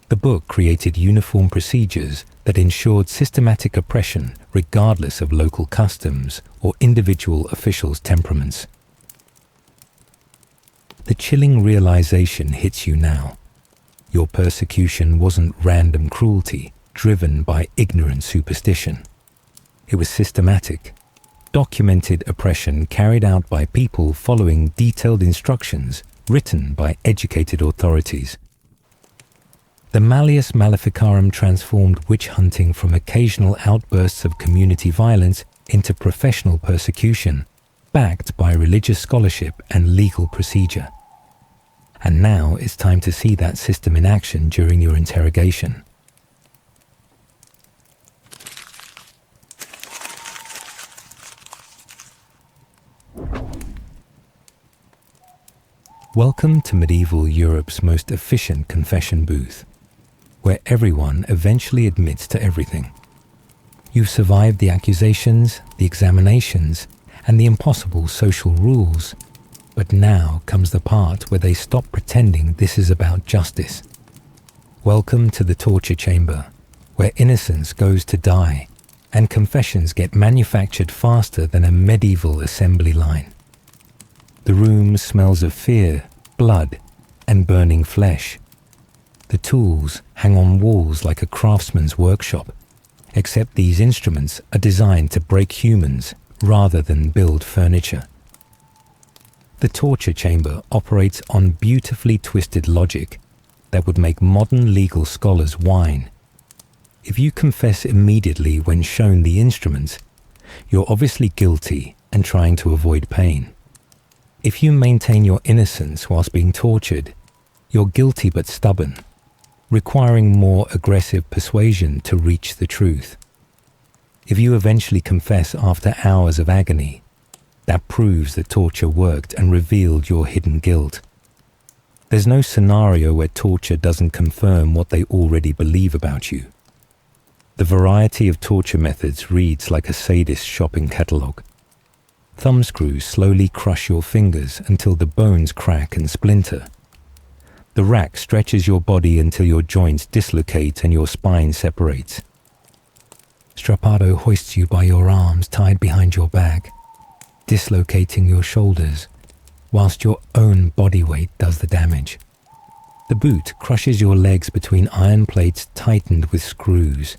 The book created uniform procedures that ensured systematic oppression regardless of local customs or individual officials' temperaments. The chilling realization hits you now. Your persecution wasn't random cruelty driven by ignorant superstition. It was systematic, documented oppression carried out by people following detailed instructions written by educated authorities. The Malleus Maleficarum transformed witch hunting from occasional outbursts of community violence into professional persecution, backed by religious scholarship and legal procedure. And now it's time to see that system in action during your interrogation. Welcome to medieval Europe's most efficient confession booth, where everyone eventually admits to everything. You've survived the accusations, the examinations, and the impossible social rules, but now comes the part where they stop pretending this is about justice. Welcome to the torture chamber, where innocence goes to die, and confessions get manufactured faster than a medieval assembly line. The room smells of fear, blood, and burning flesh. The tools hang on walls like a craftsman's workshop, except these instruments are designed to break humans rather than build furniture. The torture chamber operates on beautifully twisted logic that would make modern legal scholars whine. If you confess immediately when shown the instruments, you're obviously guilty and trying to avoid pain. If you maintain your innocence whilst being tortured, you're guilty but stubborn, requiring more aggressive persuasion to reach the truth. If you eventually confess after hours of agony, that proves that torture worked and revealed your hidden guilt. There's no scenario where torture doesn't confirm what they already believe about you. The variety of torture methods reads like a sadist's shopping catalogue. Thumbscrews slowly crush your fingers until the bones crack and splinter. The rack stretches your body until your joints dislocate and your spine separates. Strappado hoists you by your arms tied behind your back, dislocating your shoulders, whilst your own body weight does the damage. The boot crushes your legs between iron plates tightened with screws.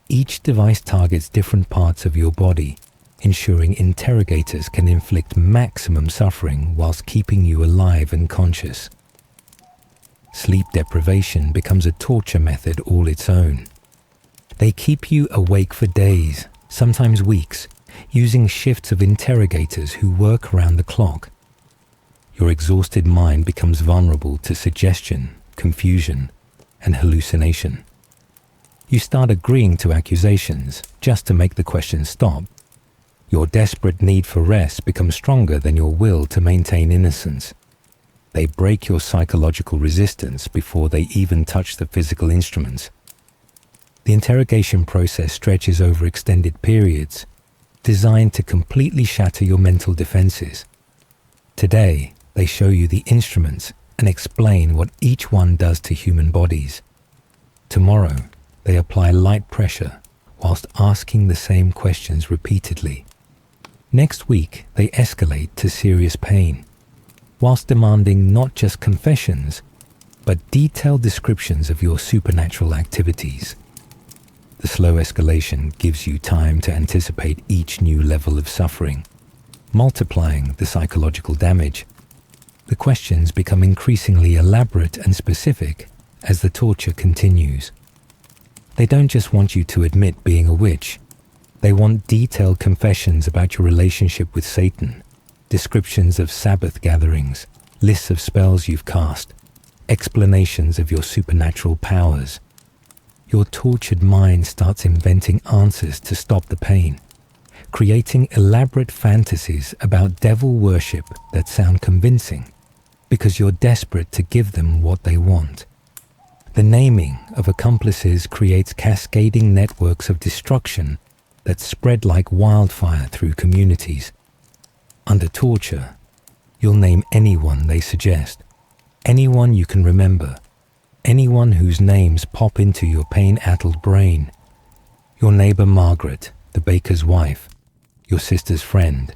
Each device targets different parts of your body, ensuring interrogators can inflict maximum suffering whilst keeping you alive and conscious. Sleep deprivation becomes a torture method all its own. They keep you awake for days, sometimes weeks, using shifts of interrogators who work around the clock. Your exhausted mind becomes vulnerable to suggestion, confusion, and hallucination. You start agreeing to accusations just to make the questions stop. Your desperate need for rest becomes stronger than your will to maintain innocence. They break your psychological resistance before they even touch the physical instruments. The interrogation process stretches over extended periods, designed to completely shatter your mental defenses. Today, they show you the instruments and explain what each one does to human bodies. Tomorrow, they apply light pressure whilst asking the same questions repeatedly. Next week, they escalate to serious pain, whilst demanding not just confessions, but detailed descriptions of your supernatural activities. The slow escalation gives you time to anticipate each new level of suffering, multiplying the psychological damage. The questions become increasingly elaborate and specific as the torture continues. They don't just want you to admit being a witch. They want detailed confessions about your relationship with Satan, descriptions of Sabbath gatherings, lists of spells you've cast, explanations of your supernatural powers. Your tortured mind starts inventing answers to stop the pain, creating elaborate fantasies about devil worship that sound convincing because you're desperate to give them what they want. The naming of accomplices creates cascading networks of destruction that spread like wildfire through communities. Under torture, you'll name anyone they suggest, anyone you can remember, anyone whose names pop into your pain-addled brain. Your neighbor Margaret, the baker's wife, your sister's friend,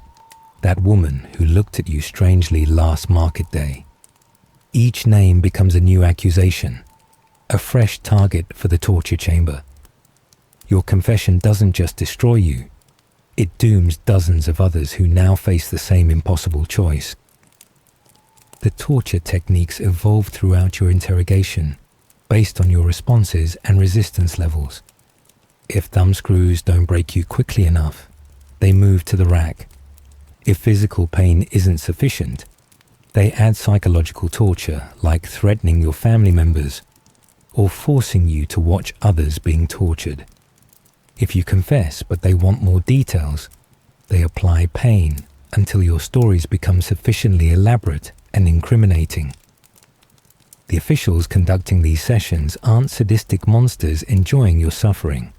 that woman who looked at you strangely last market day. Each name becomes a new accusation, a fresh target for the torture chamber. Your confession doesn't just destroy you, it dooms dozens of others who now face the same impossible choice. The torture techniques evolve throughout your interrogation, based on your responses and resistance levels. If thumbscrews don't break you quickly enough, they move to the rack. If physical pain isn't sufficient, they add psychological torture like threatening your family members or forcing you to watch others being tortured. If you confess but they want more details, they apply pain until your stories become sufficiently elaborate and incriminating. The officials conducting these sessions aren't sadistic monsters enjoying your suffering.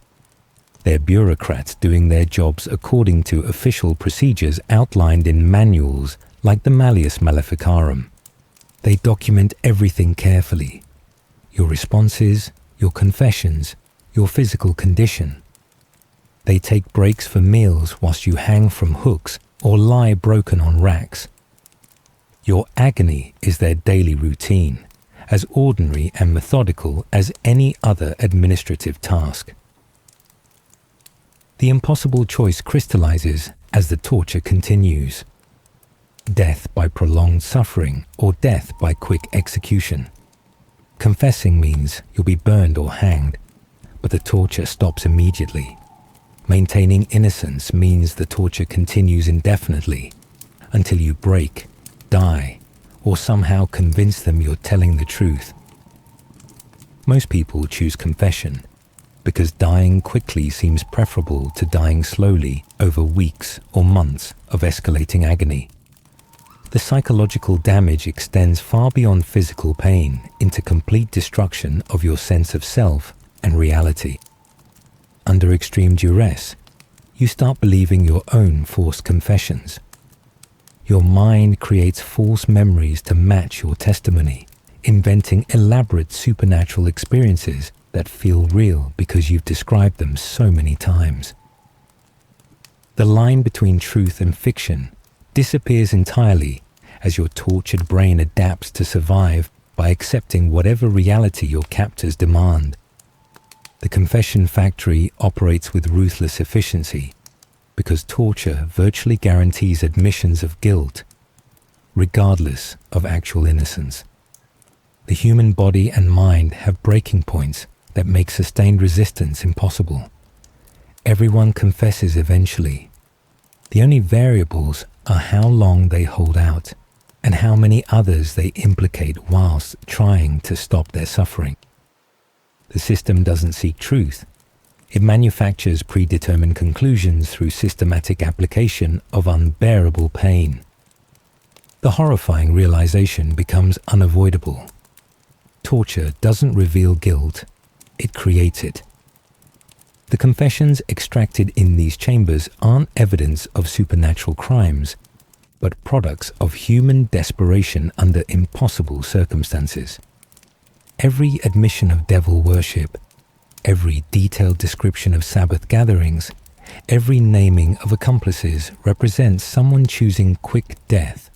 They're bureaucrats doing their jobs according to official procedures outlined in manuals like the Malleus Maleficarum. They document everything carefully: your responses, your confessions, your physical condition. They take breaks for meals whilst you hang from hooks or lie broken on racks. Your agony is their daily routine, as ordinary and methodical as any other administrative task. The impossible choice crystallizes as the torture continues: death by prolonged suffering or death by quick execution. Confessing means you'll be burned or hanged, but the torture stops immediately. Maintaining innocence means the torture continues indefinitely until you break, die, or somehow convince them you're telling the truth. Most people choose confession because dying quickly seems preferable to dying slowly over weeks or months of escalating agony. The psychological damage extends far beyond physical pain into complete destruction of your sense of self and reality. Under extreme duress, you start believing your own forced confessions. Your mind creates false memories to match your testimony, inventing elaborate supernatural experiences that feel real because you've described them so many times. The line between truth and fiction disappears entirely as your tortured brain adapts to survive by accepting whatever reality your captors demand. The confession factory operates with ruthless efficiency because torture virtually guarantees admissions of guilt, regardless of actual innocence. The human body and mind have breaking points that make sustained resistance impossible. Everyone confesses eventually. The only variables are how long they hold out and how many others they implicate whilst trying to stop their suffering. The system doesn't seek truth. It manufactures predetermined conclusions through systematic application of unbearable pain. the horrifying realization becomes unavoidable. Torture doesn't reveal guilt, it creates it. The confessions extracted in these chambers aren't evidence of supernatural crimes, but products of human desperation under impossible circumstances. Every admission of devil worship, every detailed description of Sabbath gatherings, every naming of accomplices represents someone choosing quick death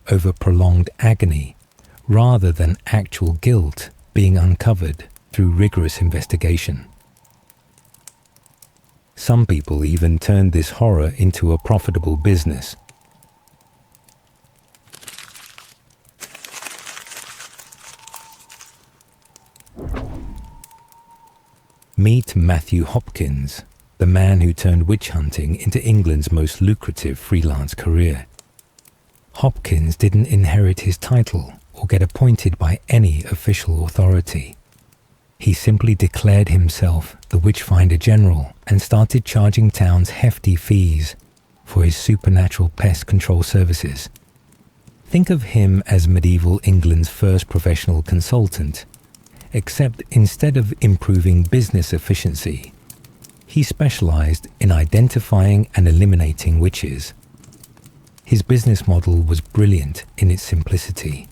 over prolonged agony, rather than actual guilt being uncovered through rigorous investigation. Some people even turned this horror into a profitable business. Meet Matthew Hopkins, the man who turned witch hunting into England's most lucrative freelance career. Hopkins didn't inherit his title or get appointed by any official authority. He simply declared himself the Witchfinder General and started charging towns hefty fees for his supernatural pest control services. Think of him as medieval England's first professional consultant, except instead of improving business efficiency, he specialized in identifying and eliminating witches. His business model was brilliant in its simplicity.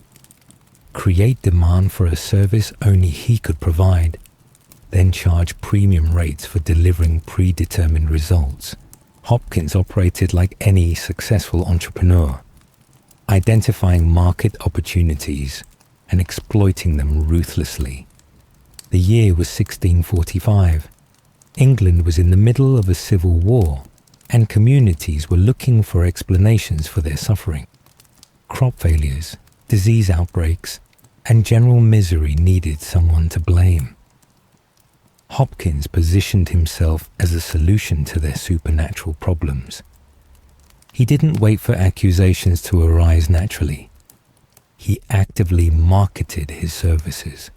Create demand for a service only he could provide, then charge premium rates for delivering predetermined results. Hopkins operated like any successful entrepreneur, identifying market opportunities and exploiting them ruthlessly. The year was 1645. England was in the middle of a civil war, and communities were looking for explanations for their suffering. Crop failures, disease outbreaks, and general misery needed someone to blame. Hopkins positioned himself as a solution to their supernatural problems. He didn't wait for accusations to arise naturally. He actively marketed his services,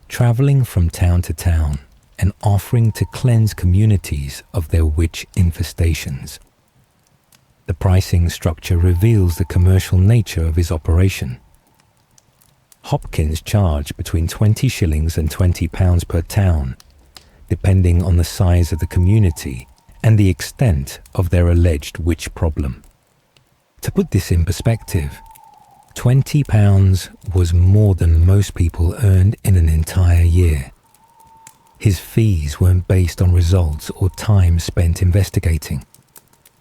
traveling from town to town and offering to cleanse communities of their witch infestations. The pricing structure reveals the commercial nature of his operation. Hopkins charged between 20 shillings and £20 per town, depending on the size of the community and the extent of their alleged witch problem. To put this in perspective, £20 was more than most people earned in an entire year. His fees weren't based on results or time spent investigating.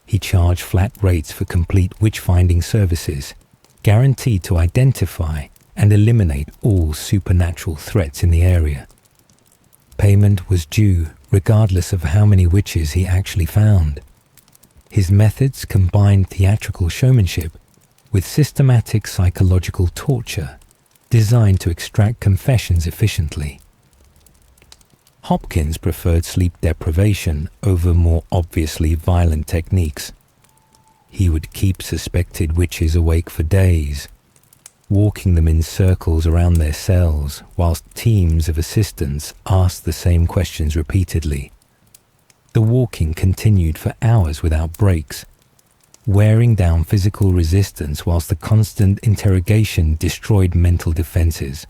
He charged flat rates for complete witch-finding services, guaranteed to identify and eliminate all supernatural threats in the area. Payment was due regardless of how many witches he actually found. His methods combined theatrical showmanship with systematic psychological torture designed to extract confessions efficiently. Hopkins preferred sleep deprivation over more obviously violent techniques. He would keep suspected witches awake for days, walking them in circles around their cells whilst teams of assistants asked the same questions repeatedly. The walking continued for hours without breaks, wearing down physical resistance whilst the constant interrogation destroyed mental defenses.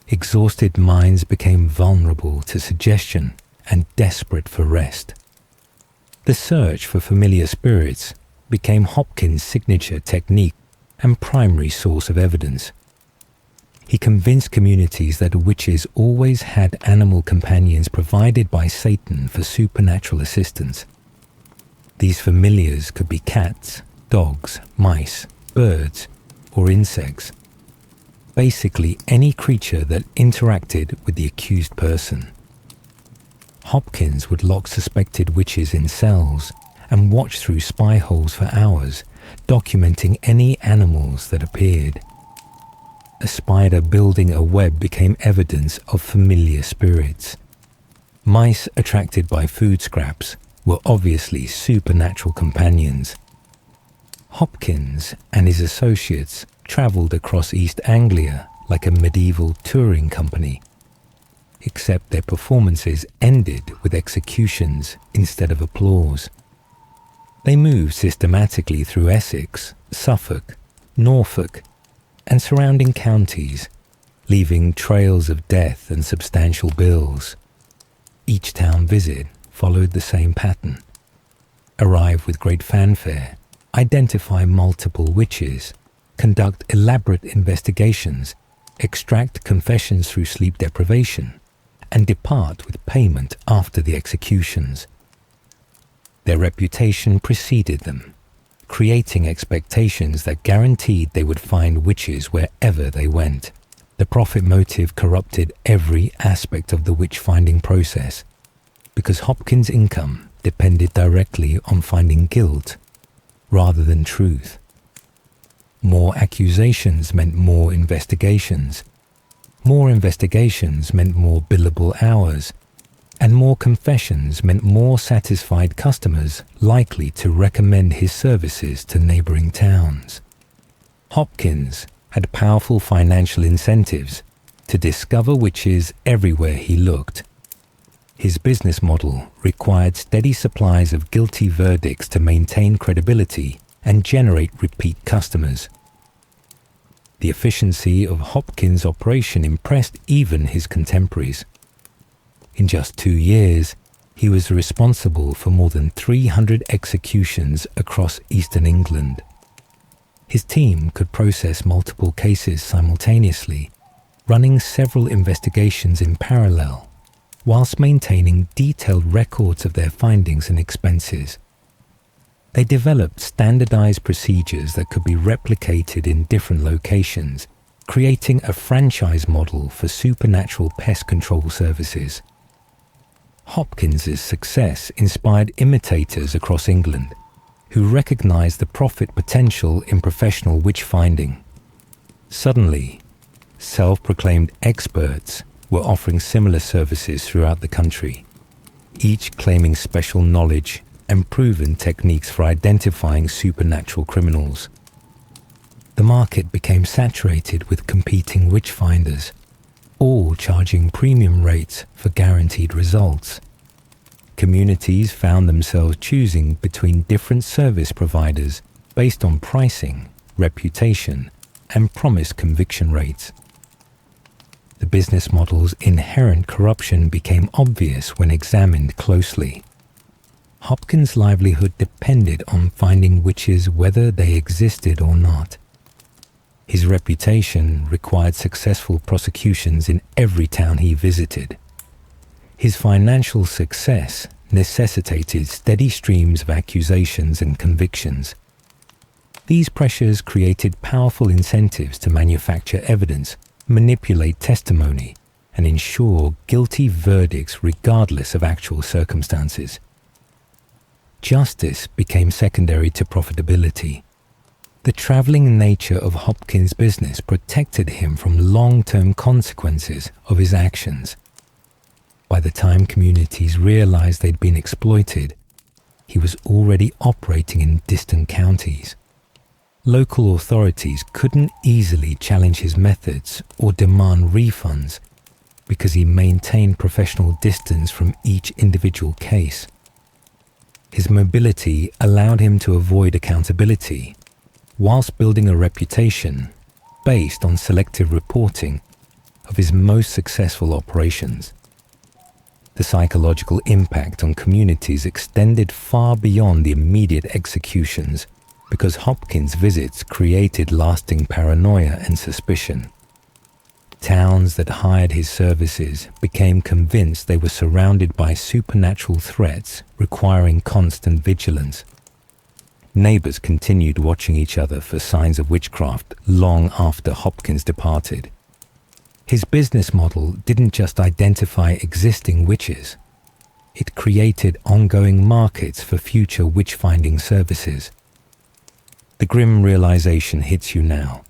Exhausted minds became vulnerable to suggestion and desperate for rest. The search for familiar spirits became Hopkins' signature technique and primary source of evidence. He convinced communities that witches always had animal companions provided by Satan for supernatural assistance. These familiars could be cats, dogs, mice, birds, or insects. Basically any creature that interacted with the accused person. Hopkins would lock suspected witches in cells and watch through spy holes for hours, documenting any animals that appeared. A spider building a web became evidence of familiar spirits. Mice attracted by food scraps were obviously supernatural companions. Hopkins and his associates travelled across East Anglia like a medieval touring company, except their performances ended with executions instead of applause. They moved systematically through Essex, Suffolk, Norfolk, and surrounding counties, leaving trails of death and substantial bills. Each town visit followed the same pattern. Arrive with great fanfare, identify multiple witches, conduct elaborate investigations, extract confessions through sleep deprivation, and depart with payment after the executions. Their reputation preceded them, creating expectations that guaranteed they would find witches wherever they went. The profit motive corrupted every aspect of the witch-finding process, because Hopkins' income depended directly on finding guilt rather than truth. More accusations meant more investigations. More investigations meant more billable hours, and more confessions meant more satisfied customers likely to recommend his services to neighboring towns. Hopkins had powerful financial incentives to discover witches everywhere he looked. His business model required steady supplies of guilty verdicts to maintain credibility and generate repeat customers. The efficiency of Hopkins' operation impressed even his contemporaries. In just 2 years, he was responsible for more than 300 executions across eastern England. His team could process multiple cases simultaneously, running several investigations in parallel, whilst maintaining detailed records of their findings and expenses. They developed standardized procedures that could be replicated in different locations, creating a franchise model for supernatural pest control services. Hopkins's success inspired imitators across England, who recognized the profit potential in professional witch-finding. Suddenly, self-proclaimed experts were offering similar services throughout the country, each claiming special knowledge and proven techniques for identifying supernatural criminals. The market became saturated with competing witch-finders, all charging premium rates for guaranteed results. Communities found themselves choosing between different service providers based on pricing, reputation, and promised conviction rates. The business model's inherent corruption became obvious when examined closely. Hopkins' livelihood depended on finding witches whether they existed or not. His reputation required successful prosecutions in every town he visited. His financial success necessitated steady streams of accusations and convictions. These pressures created powerful incentives to manufacture evidence, manipulate testimony, and ensure guilty verdicts regardless of actual circumstances. Justice became secondary to profitability. The traveling nature of Hopkins' business protected him from long-term consequences of his actions. By the time communities realized they'd been exploited, he was already operating in distant counties. Local authorities couldn't easily challenge his methods or demand refunds because he maintained professional distance from each individual case. His mobility allowed him to avoid accountability, whilst building a reputation based on selective reporting of his most successful operations. The psychological impact on communities extended far beyond the immediate executions because Hopkins' visits created lasting paranoia and suspicion. Towns that hired his services became convinced they were surrounded by supernatural threats requiring constant vigilance. Neighbors continued watching each other for signs of witchcraft long after Hopkins departed. His business model didn't just identify existing witches. It created ongoing markets for future witch-finding services. The grim realization hits you now.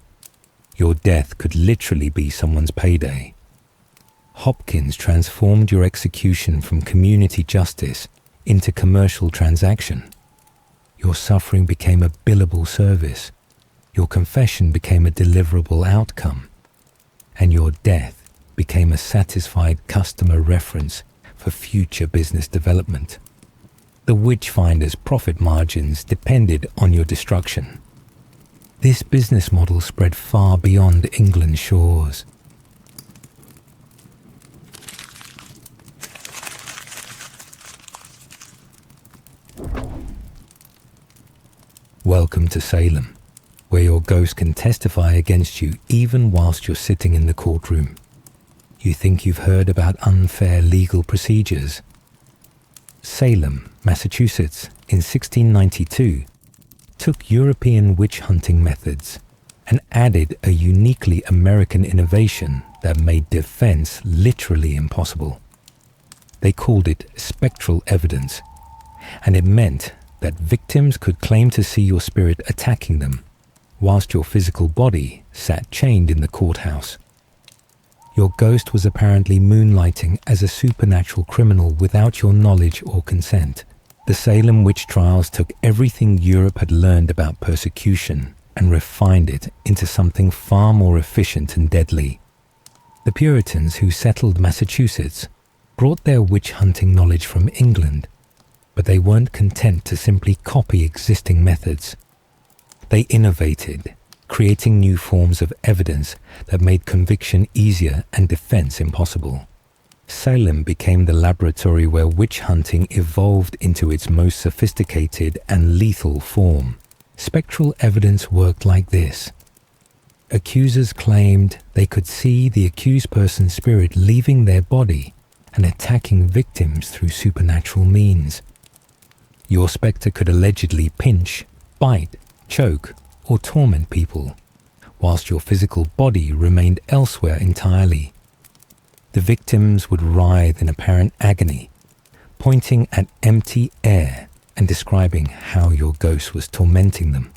Your death could literally be someone's payday. Hopkins transformed your execution from community justice into commercial transaction. Your suffering became a billable service. Your confession became a deliverable outcome. And your death became a satisfied customer reference for future business development. The witchfinder's profit margins depended on your destruction. This business model spread far beyond England's shores. Welcome to Salem, where your ghost can testify against you even whilst you're sitting in the courtroom. You think you've heard about unfair legal procedures? Salem, Massachusetts, in 1692, took European witch-hunting methods and added a uniquely American innovation that made defense literally impossible. They called it spectral evidence, and it meant that victims could claim to see your spirit attacking them, whilst your physical body sat chained in the courthouse. Your ghost was apparently moonlighting as a supernatural criminal without your knowledge or consent. The Salem witch trials took everything Europe had learned about persecution and refined it into something far more efficient and deadly. The Puritans who settled Massachusetts brought their witch-hunting knowledge from England, but they weren't content to simply copy existing methods. They innovated, creating new forms of evidence that made conviction easier and defense impossible. Salem became the laboratory where witch hunting evolved into its most sophisticated and lethal form. Spectral evidence worked like this. Accusers claimed they could see the accused person's spirit leaving their body and attacking victims through supernatural means. Your spectre could allegedly pinch, bite, choke, or torment people, whilst your physical body remained elsewhere entirely. The victims would writhe in apparent agony, pointing at empty air and describing how your ghost was tormenting them.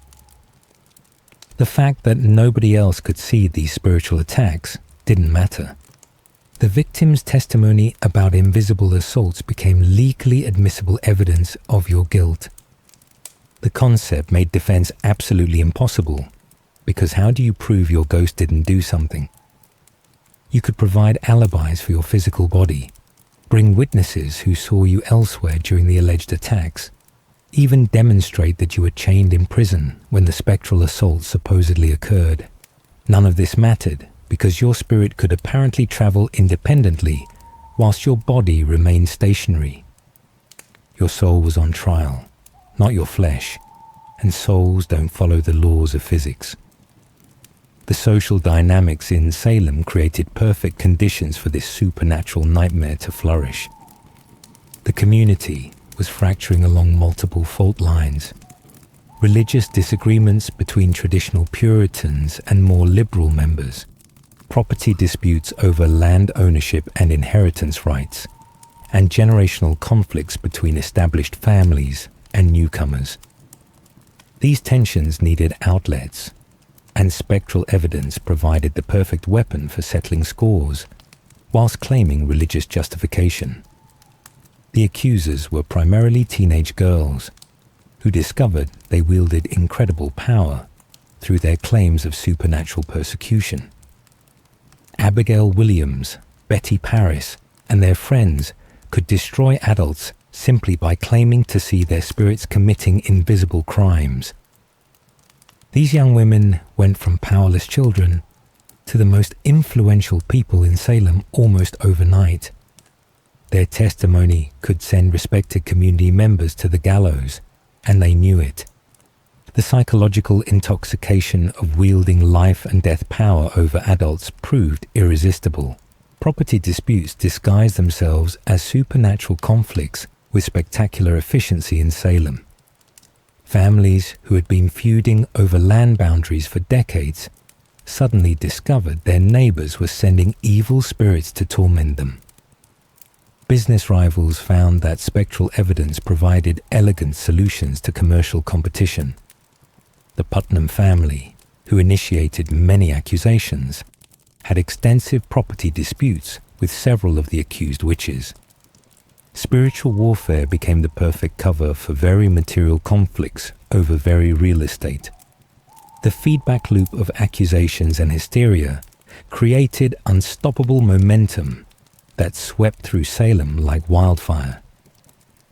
The fact that nobody else could see these spiritual attacks didn't matter. The victim's testimony about invisible assaults became legally admissible evidence of your guilt. The concept made defense absolutely impossible, because how do you prove your ghost didn't do something? You could provide alibis for your physical body, bring witnesses who saw you elsewhere during the alleged attacks, even demonstrate that you were chained in prison when the spectral assault supposedly occurred. None of this mattered, because your spirit could apparently travel independently whilst your body remained stationary. Your soul was on trial, not your flesh, and souls don't follow the laws of physics. The social dynamics in Salem created perfect conditions for this supernatural nightmare to flourish. The community was fracturing along multiple fault lines. Religious disagreements between traditional Puritans and more liberal members, property disputes over land ownership and inheritance rights, and generational conflicts between established families and newcomers. These tensions needed outlets, and spectral evidence provided the perfect weapon for settling scores, whilst claiming religious justification. The accusers were primarily teenage girls, who discovered they wielded incredible power through their claims of supernatural persecution. Abigail Williams, Betty Paris, and their friends could destroy adults simply by claiming to see their spirits committing invisible crimes. These young women went from powerless children to the most influential people in Salem almost overnight. Their testimony could send respected community members to the gallows, and they knew it. The psychological intoxication of wielding life and death power over adults proved irresistible. Property disputes disguised themselves as supernatural conflicts with spectacular efficiency in Salem. Families who had been feuding over land boundaries for decades suddenly discovered their neighbors were sending evil spirits to torment them. Business rivals found that spectral evidence provided elegant solutions to commercial competition. The Putnam family, who initiated many accusations, had extensive property disputes with several of the accused witches. Spiritual warfare became the perfect cover for very material conflicts over very real estate. The feedback loop of accusations and hysteria created unstoppable momentum that swept through Salem like wildfire.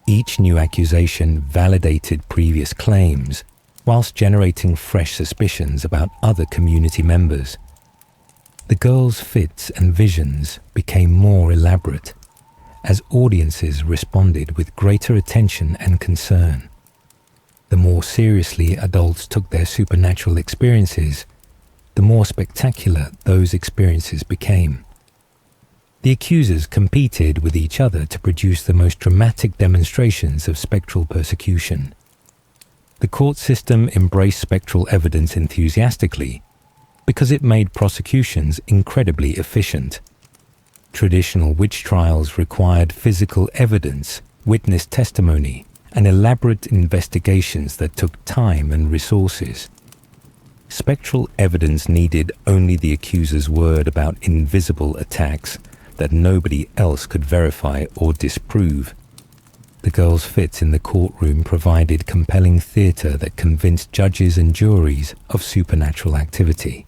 Each new accusation validated previous claims, whilst generating fresh suspicions about other community members. The girls' fits and visions became more elaborate as audiences responded with greater attention and concern. The more seriously adults took their supernatural experiences, the more spectacular those experiences became. The accusers competed with each other to produce the most dramatic demonstrations of spectral persecution. The court system embraced spectral evidence enthusiastically because it made prosecutions incredibly efficient. Traditional witch trials required physical evidence, witness testimony, and elaborate investigations that took time and resources. Spectral evidence needed only the accuser's word about invisible attacks that nobody else could verify or disprove. The girls' fits in the courtroom provided compelling theatre that convinced judges and juries of supernatural activity.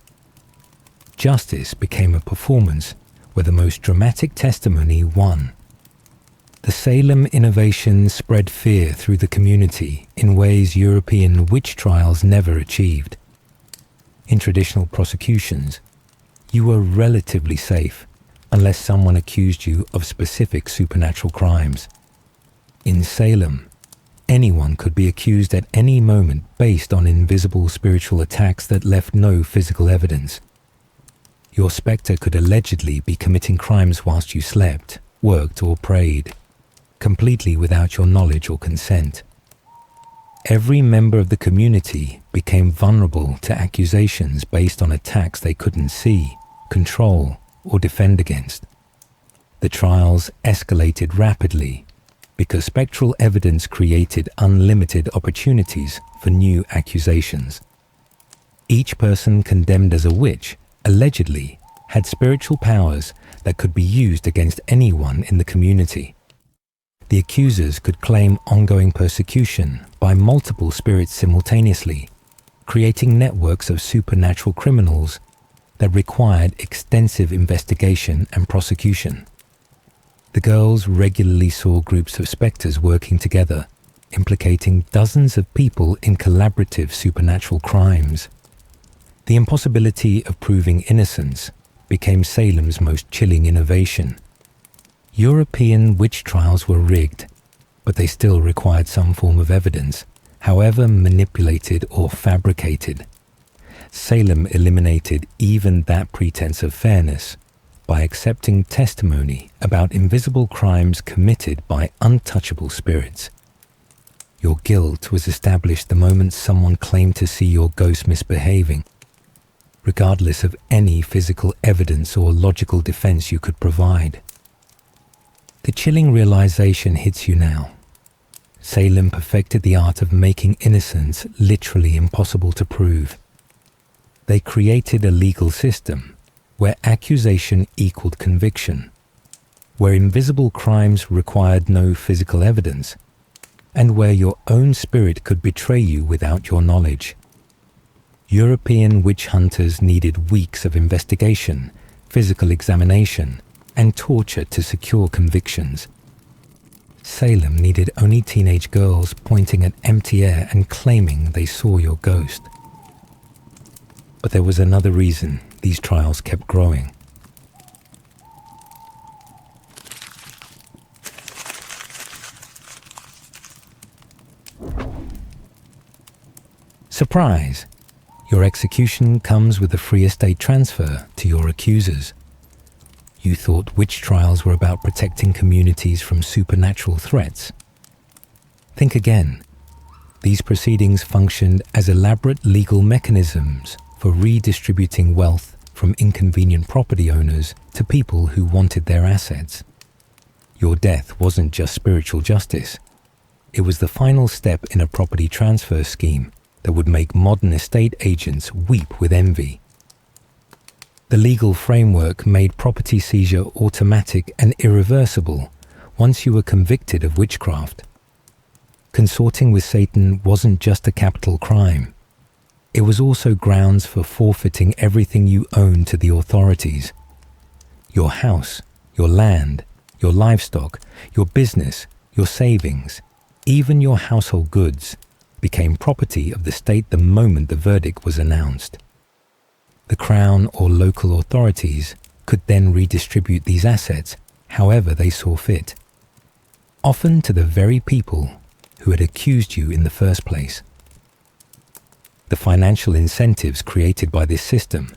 Justice became a performance where the most dramatic testimony won. The Salem innovation spread fear through the community in ways European witch trials never achieved. In traditional prosecutions, you were relatively safe unless someone accused you of specific supernatural crimes. In Salem, anyone could be accused at any moment based on invisible spiritual attacks that left no physical evidence. Your spectre could allegedly be committing crimes whilst you slept, worked, or prayed, completely without your knowledge or consent. Every member of the community became vulnerable to accusations based on attacks they couldn't see, control, or defend against. The trials escalated rapidly because spectral evidence created unlimited opportunities for new accusations. Each person condemned as a witch allegedly had spiritual powers that could be used against anyone in the community. The accusers could claim ongoing persecution by multiple spirits simultaneously, creating networks of supernatural criminals that required extensive investigation and prosecution. The girls regularly saw groups of spectres working together, implicating dozens of people in collaborative supernatural crimes. The impossibility of proving innocence became Salem's most chilling innovation. European witch trials were rigged, but they still required some form of evidence, however manipulated or fabricated. Salem eliminated even that pretense of fairness by accepting testimony about invisible crimes committed by untouchable spirits. Your guilt was established the moment someone claimed to see your ghost misbehaving, regardless of any physical evidence or logical defense you could provide. The chilling realization hits you now. Salem perfected the art of making innocence literally impossible to prove. They created a legal system where accusation equaled conviction, where invisible crimes required no physical evidence, and where your own spirit could betray you without your knowledge. European witch hunters needed weeks of investigation, physical examination, and torture to secure convictions. Salem needed only teenage girls pointing at empty air and claiming they saw your ghost. But there was another reason these trials kept growing. Surprise! Your execution comes with a free estate transfer to your accusers. You thought witch trials were about protecting communities from supernatural threats. Think again. These proceedings functioned as elaborate legal mechanisms for redistributing wealth from inconvenient property owners to people who wanted their assets. Your death wasn't just spiritual justice. It was the final step in a property transfer scheme that would make modern estate agents weep with envy. The legal framework made property seizure automatic and irreversible once you were convicted of witchcraft. Consorting with Satan wasn't just a capital crime. It was also grounds for forfeiting everything you owned to the authorities. Your house, your land, your livestock, your business, your savings, even your household goods. became property of the state the moment the verdict was announced. The Crown or local authorities could then redistribute these assets however they saw fit, often to the very people who had accused you in the first place. The financial incentives created by this system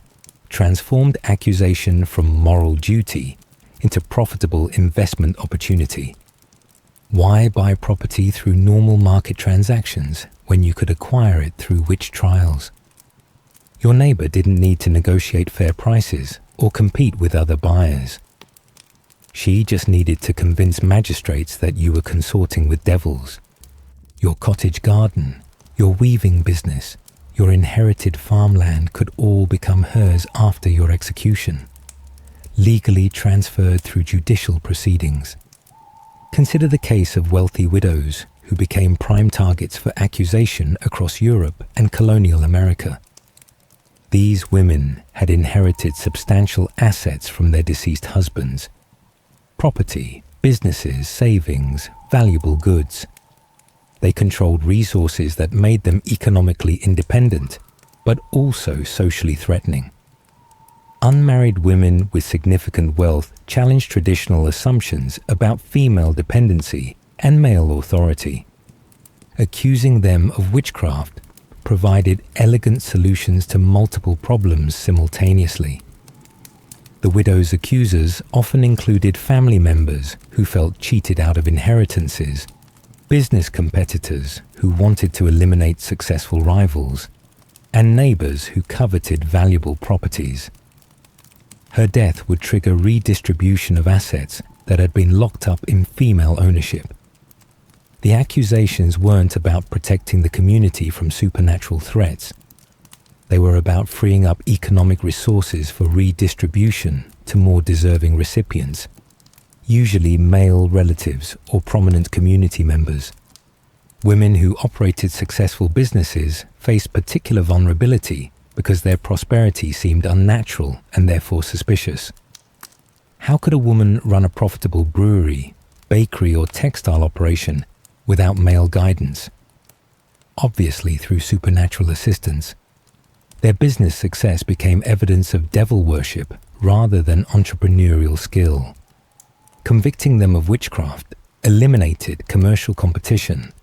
transformed accusation from moral duty into profitable investment opportunity. Why buy property through normal market transactions when you could acquire it through witch trials? Your neighbor didn't need to negotiate fair prices or compete with other buyers. She just needed to convince magistrates that you were consorting with devils. Your cottage garden, your weaving business, your inherited farmland could all become hers after your execution, legally transferred through judicial proceedings. Consider the case of wealthy widows who became prime targets for accusation across Europe and colonial America. These women had inherited substantial assets from their deceased husbands: property, businesses, savings, valuable goods. They controlled resources that made them economically independent, but also socially threatening. Unmarried women with significant wealth challenged traditional assumptions about female dependency and male authority. Accusing them of witchcraft provided elegant solutions to multiple problems simultaneously. The widow's accusers often included family members who felt cheated out of inheritances, business competitors who wanted to eliminate successful rivals, and neighbors who coveted valuable properties. Her death would trigger redistribution of assets that had been locked up in female ownership. The accusations weren't about protecting the community from supernatural threats. They were about freeing up economic resources for redistribution to more deserving recipients, usually male relatives or prominent community members. Women who operated successful businesses faced particular vulnerability because their prosperity seemed unnatural and therefore suspicious. How could a woman run a profitable brewery, bakery, or textile operation without male guidance? Obviously through supernatural assistance. Their business success became evidence of devil worship rather than entrepreneurial skill. Convicting them of witchcraft eliminated commercial competition,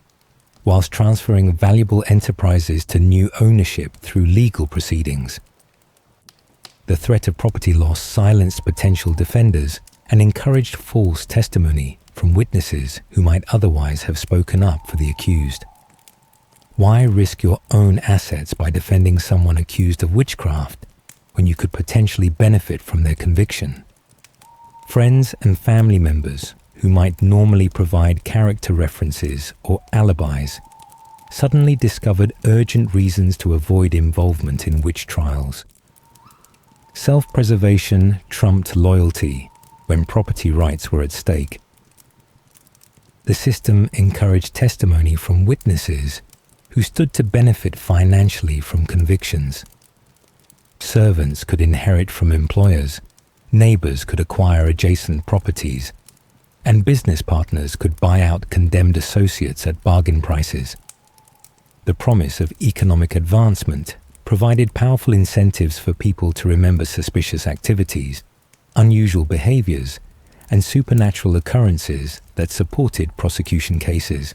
whilst transferring valuable enterprises to new ownership through legal proceedings. The threat of property loss silenced potential defenders and encouraged false testimony from witnesses who might otherwise have spoken up for the accused. Why risk your own assets by defending someone accused of witchcraft when you could potentially benefit from their conviction? Friends and family members who might normally provide character references or alibis suddenly discovered urgent reasons to avoid involvement in witch trials. Self-preservation trumped loyalty when property rights were at stake. The system encouraged testimony from witnesses who stood to benefit financially from convictions. Servants could inherit from employers, neighbors could acquire adjacent properties, and business partners could buy out condemned associates at bargain prices. The promise of economic advancement provided powerful incentives for people to remember suspicious activities, unusual behaviors, and supernatural occurrences that supported prosecution cases.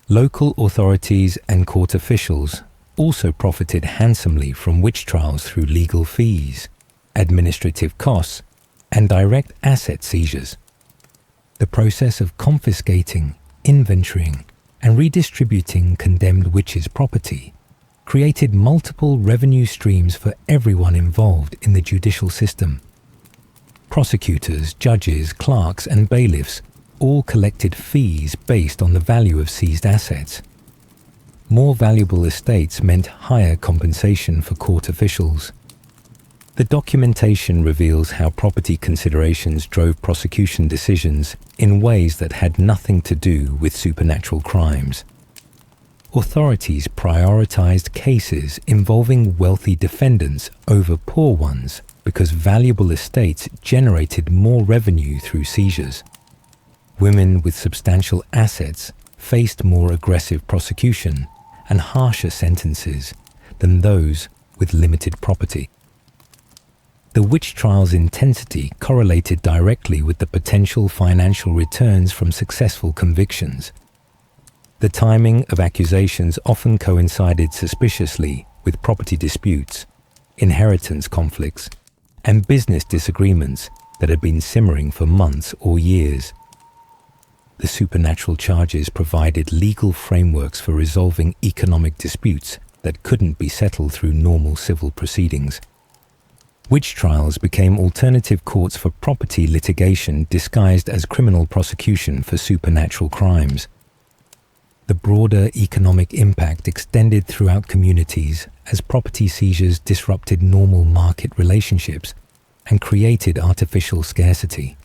Local authorities and court officials also profited handsomely from witch trials through legal fees, administrative costs, and direct asset seizures. The process of confiscating, inventorying, and redistributing condemned witches' property created multiple revenue streams for everyone involved in the judicial system. Prosecutors, judges, clerks, and bailiffs all collected fees based on the value of seized assets. More valuable estates meant higher compensation for court officials. The documentation reveals how property considerations drove prosecution decisions in ways that had nothing to do with supernatural crimes. Authorities prioritized cases involving wealthy defendants over poor ones because valuable estates generated more revenue through seizures. Women with substantial assets faced more aggressive prosecution and harsher sentences than those with limited property. The witch trial's intensity correlated directly with the potential financial returns from successful convictions. The timing of accusations often coincided suspiciously with property disputes, inheritance conflicts, and business disagreements that had been simmering for months or years. The supernatural charges provided legal frameworks for resolving economic disputes that couldn't be settled through normal civil proceedings. Witch trials became alternative courts for property litigation disguised as criminal prosecution for supernatural crimes. The broader economic impact extended throughout communities as property seizures disrupted normal market relationships and created artificial scarcity.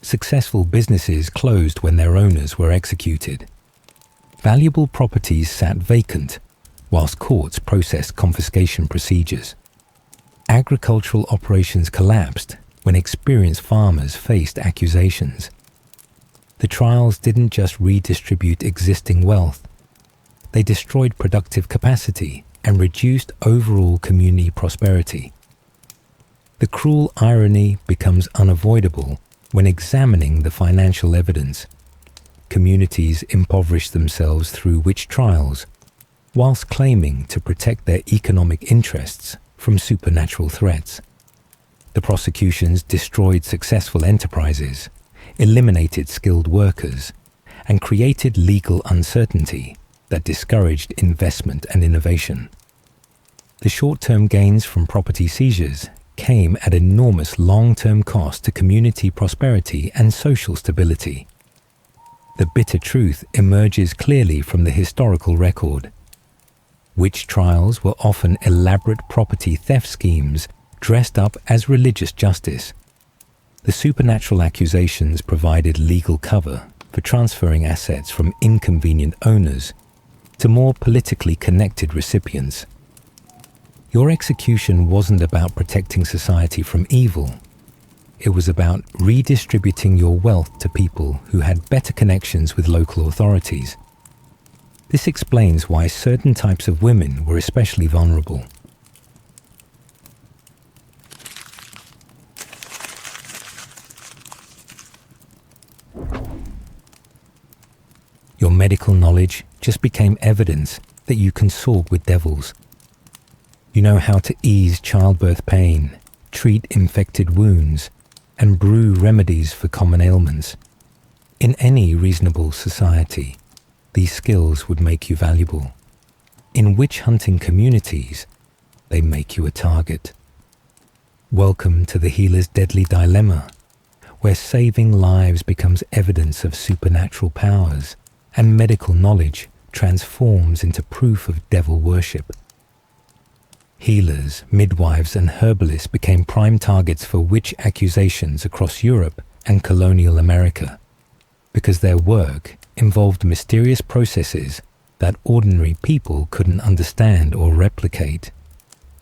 Successful businesses closed when their owners were executed. Valuable properties sat vacant whilst courts processed confiscation procedures. Agricultural operations collapsed when experienced farmers faced accusations. The trials didn't just redistribute existing wealth. They destroyed productive capacity and reduced overall community prosperity. The cruel irony becomes unavoidable when examining the financial evidence. Communities impoverish themselves through witch trials, whilst claiming to protect their economic interests from supernatural threats. The prosecutions destroyed successful enterprises, eliminated skilled workers, and created legal uncertainty that discouraged investment and innovation. The short-term gains from property seizures came at enormous long-term cost to community prosperity and social stability. The bitter truth emerges clearly from the historical record. Witch trials were often elaborate property theft schemes dressed up as religious justice. The supernatural accusations provided legal cover for transferring assets from inconvenient owners to more politically connected recipients. Your execution wasn't about protecting society from evil. It was about redistributing your wealth to people who had better connections with local authorities. This explains why certain types of women were especially vulnerable. Your medical knowledge just became evidence that you consort with devils. You know how to ease childbirth pain, treat infected wounds, and brew remedies for common ailments. In any reasonable society, these skills would make you valuable. In witch-hunting communities, they make you a target. Welcome to the healer's deadly dilemma, where saving lives becomes evidence of supernatural powers, and medical knowledge transforms into proof of devil worship. Healers, midwives, and herbalists became prime targets for witch accusations across Europe and colonial America, because their work involved mysterious processes that ordinary people couldn't understand or replicate.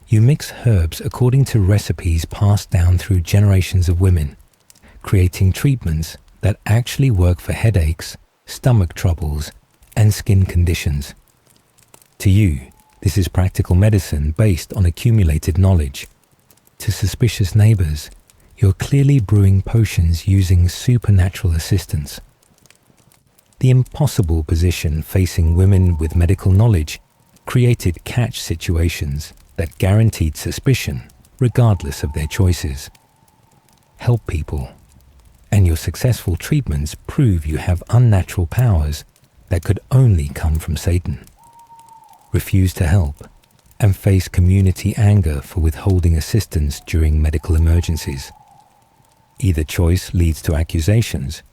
You mix herbs according to recipes passed down through generations of women, creating treatments that actually work for headaches, stomach troubles, and skin conditions. To you, this is practical medicine based on accumulated knowledge. To suspicious neighbors, you're clearly brewing potions using supernatural assistance. The impossible position facing women with medical knowledge created catch situations that guaranteed suspicion regardless of their choices. Help people, and your successful treatments prove you have unnatural powers that could only come from Satan. Refuse to help, and face community anger for withholding assistance during medical emergencies. Either choice leads to accusations,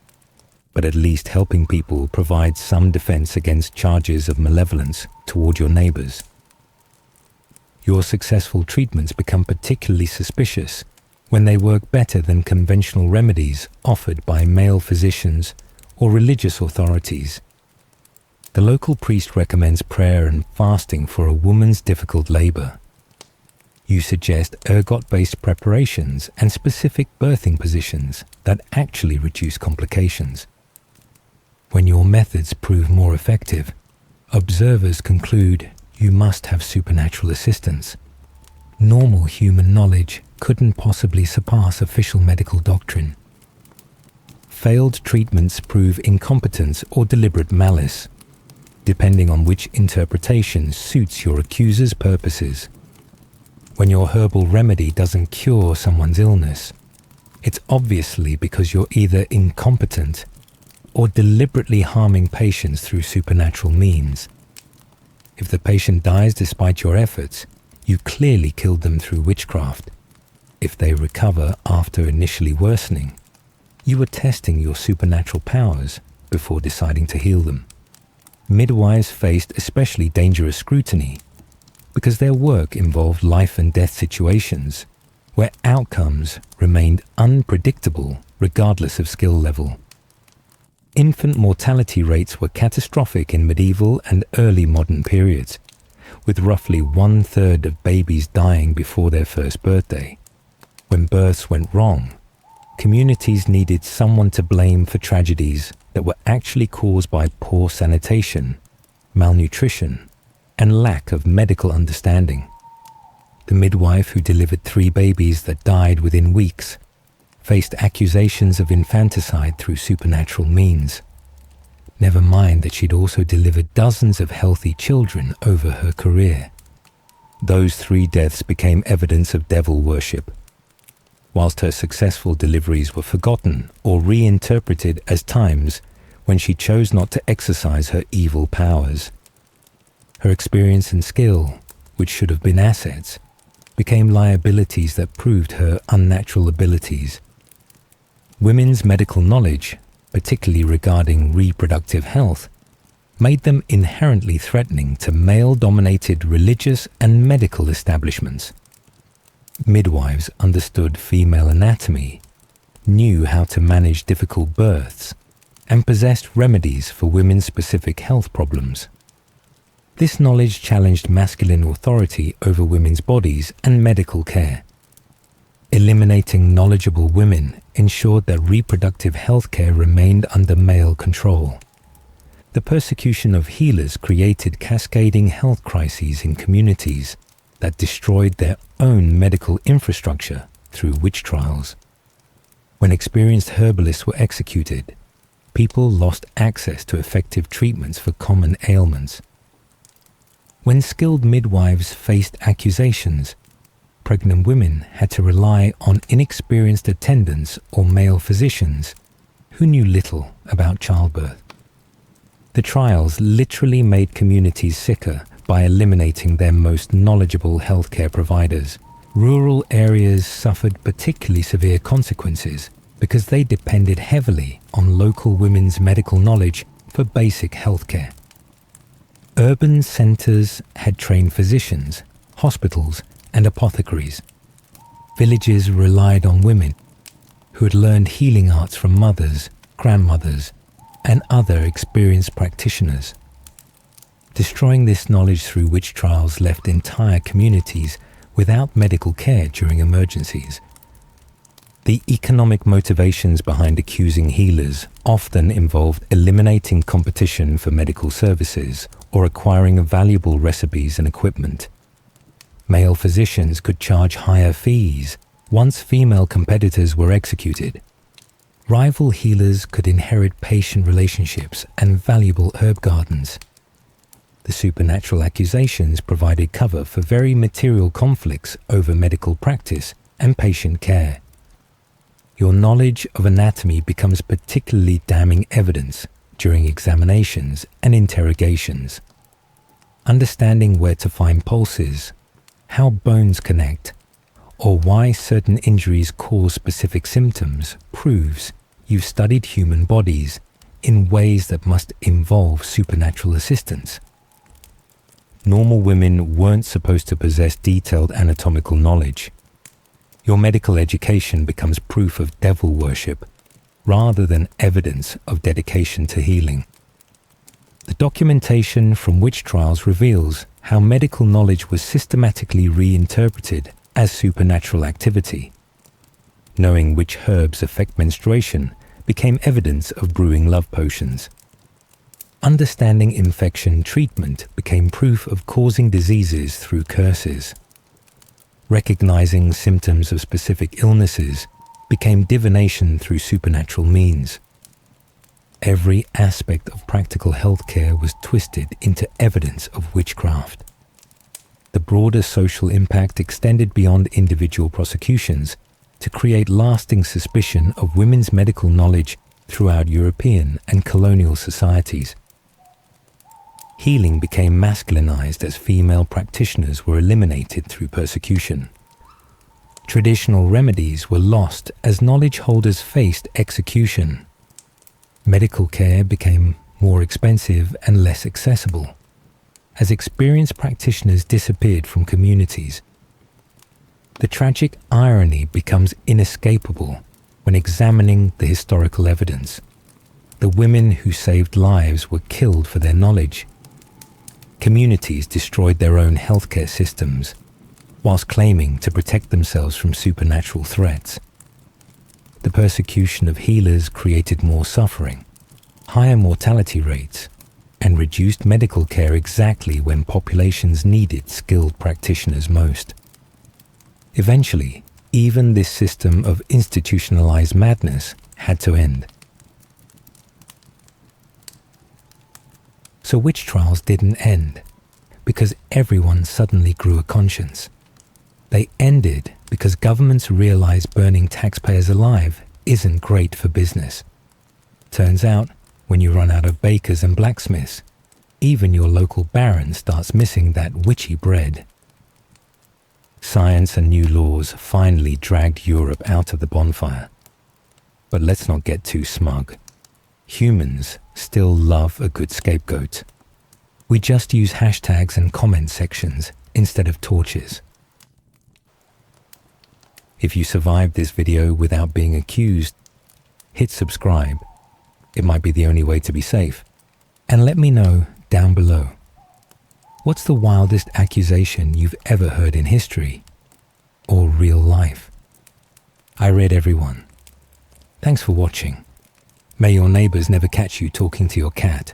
but at least helping people provides some defense against charges of malevolence toward your neighbors. Your successful treatments become particularly suspicious when they work better than conventional remedies offered by male physicians or religious authorities. The local priest recommends prayer and fasting for a woman's difficult labor. You suggest ergot-based preparations and specific birthing positions that actually reduce complications. When your methods prove more effective, observers conclude you must have supernatural assistance. Normal human knowledge couldn't possibly surpass official medical doctrine. Failed treatments prove incompetence or deliberate malice, depending on which interpretation suits your accuser's purposes. When your herbal remedy doesn't cure someone's illness, it's obviously because you're either incompetent or deliberately harming patients through supernatural means. If the patient dies despite your efforts, you clearly killed them through witchcraft. If they recover after initially worsening, you were testing your supernatural powers before deciding to heal them. Midwives faced especially dangerous scrutiny because their work involved life and death situations where outcomes remained unpredictable regardless of skill level. Infant mortality rates were catastrophic in medieval and early modern periods, with roughly 1/3 of babies dying before their first birthday. When births went wrong, communities needed someone to blame for tragedies that were actually caused by poor sanitation, malnutrition, and lack of medical understanding. The midwife who delivered 3 babies that died within weeks faced accusations of infanticide through supernatural means. Never mind that she'd also delivered dozens of healthy children over her career. Those 3 deaths became evidence of devil worship, whilst her successful deliveries were forgotten or reinterpreted as times when she chose not to exercise her evil powers. Her experience and skill, which should have been assets, became liabilities that proved her unnatural abilities. Women's medical knowledge, particularly regarding reproductive health, made them inherently threatening to male-dominated religious and medical establishments. Midwives understood female anatomy, knew how to manage difficult births, and possessed remedies for women's specific health problems. This knowledge challenged masculine authority over women's bodies and medical care. Eliminating knowledgeable women ensured that reproductive health care remained under male control. The persecution of healers created cascading health crises in communities that destroyed their own medical infrastructure through witch trials. When experienced herbalists were executed, people lost access to effective treatments for common ailments. When skilled midwives faced accusations, pregnant women had to rely on inexperienced attendants or male physicians who knew little about childbirth. The trials literally made communities sicker by eliminating their most knowledgeable healthcare providers. Rural areas suffered particularly severe consequences because they depended heavily on local women's medical knowledge for basic healthcare. Urban centers had trained physicians, hospitals, and apothecaries. Villages relied on women who had learned healing arts from mothers, grandmothers, and other experienced practitioners. Destroying this knowledge through witch trials left entire communities without medical care during emergencies. The economic motivations behind accusing healers often involved eliminating competition for medical services or acquiring valuable recipes and equipment. Male physicians could charge higher fees once female competitors were executed. Rival healers could inherit patient relationships and valuable herb gardens. The supernatural accusations provided cover for very material conflicts over medical practice and patient care. Your knowledge of anatomy becomes particularly damning evidence during examinations and interrogations. Understanding where to find pulses, how bones connect, or why certain injuries cause specific symptoms proves you've studied human bodies in ways that must involve supernatural assistance. Normal women weren't supposed to possess detailed anatomical knowledge. Your medical education becomes proof of devil worship rather than evidence of dedication to healing. The documentation from witch trials reveals how medical knowledge was systematically reinterpreted as supernatural activity. Knowing which herbs affect menstruation became evidence of brewing love potions. understanding infection treatment became proof of causing diseases through curses. Recognizing symptoms of specific illnesses became divination through supernatural means. Every aspect of practical healthcare was twisted into evidence of witchcraft. The broader social impact extended beyond individual prosecutions to create lasting suspicion of women's medical knowledge throughout European and colonial societies. Healing became masculinized as female practitioners were eliminated through persecution. Traditional remedies were lost as knowledge holders faced execution. Medical care became more expensive and less accessible as experienced practitioners disappeared from communities. The tragic irony becomes inescapable when examining the historical evidence. The women who saved lives were killed for their knowledge. Communities destroyed their own healthcare systems, whilst claiming to protect themselves from supernatural threats. The persecution of healers created more suffering, higher mortality rates, and reduced medical care exactly when populations needed skilled practitioners most. Eventually, even this system of institutionalized madness had to end. So witch trials didn't end because everyone suddenly grew a conscience. They ended because governments realized burning taxpayers alive isn't great for business. Turns out, when you run out of bakers and blacksmiths, even your local baron starts missing that witchy bread. Science and new laws finally dragged Europe out of the bonfire. But let's not get too smug. Humans still love a good scapegoat. We just use hashtags and comment sections instead of torches. If you survived this video without being accused, hit subscribe. It might be the only way to be safe. And let me know down below. What's the wildest accusation you've ever heard in history or real life? I read everyone. Thanks for watching. May your neighbors never catch you talking to your cat.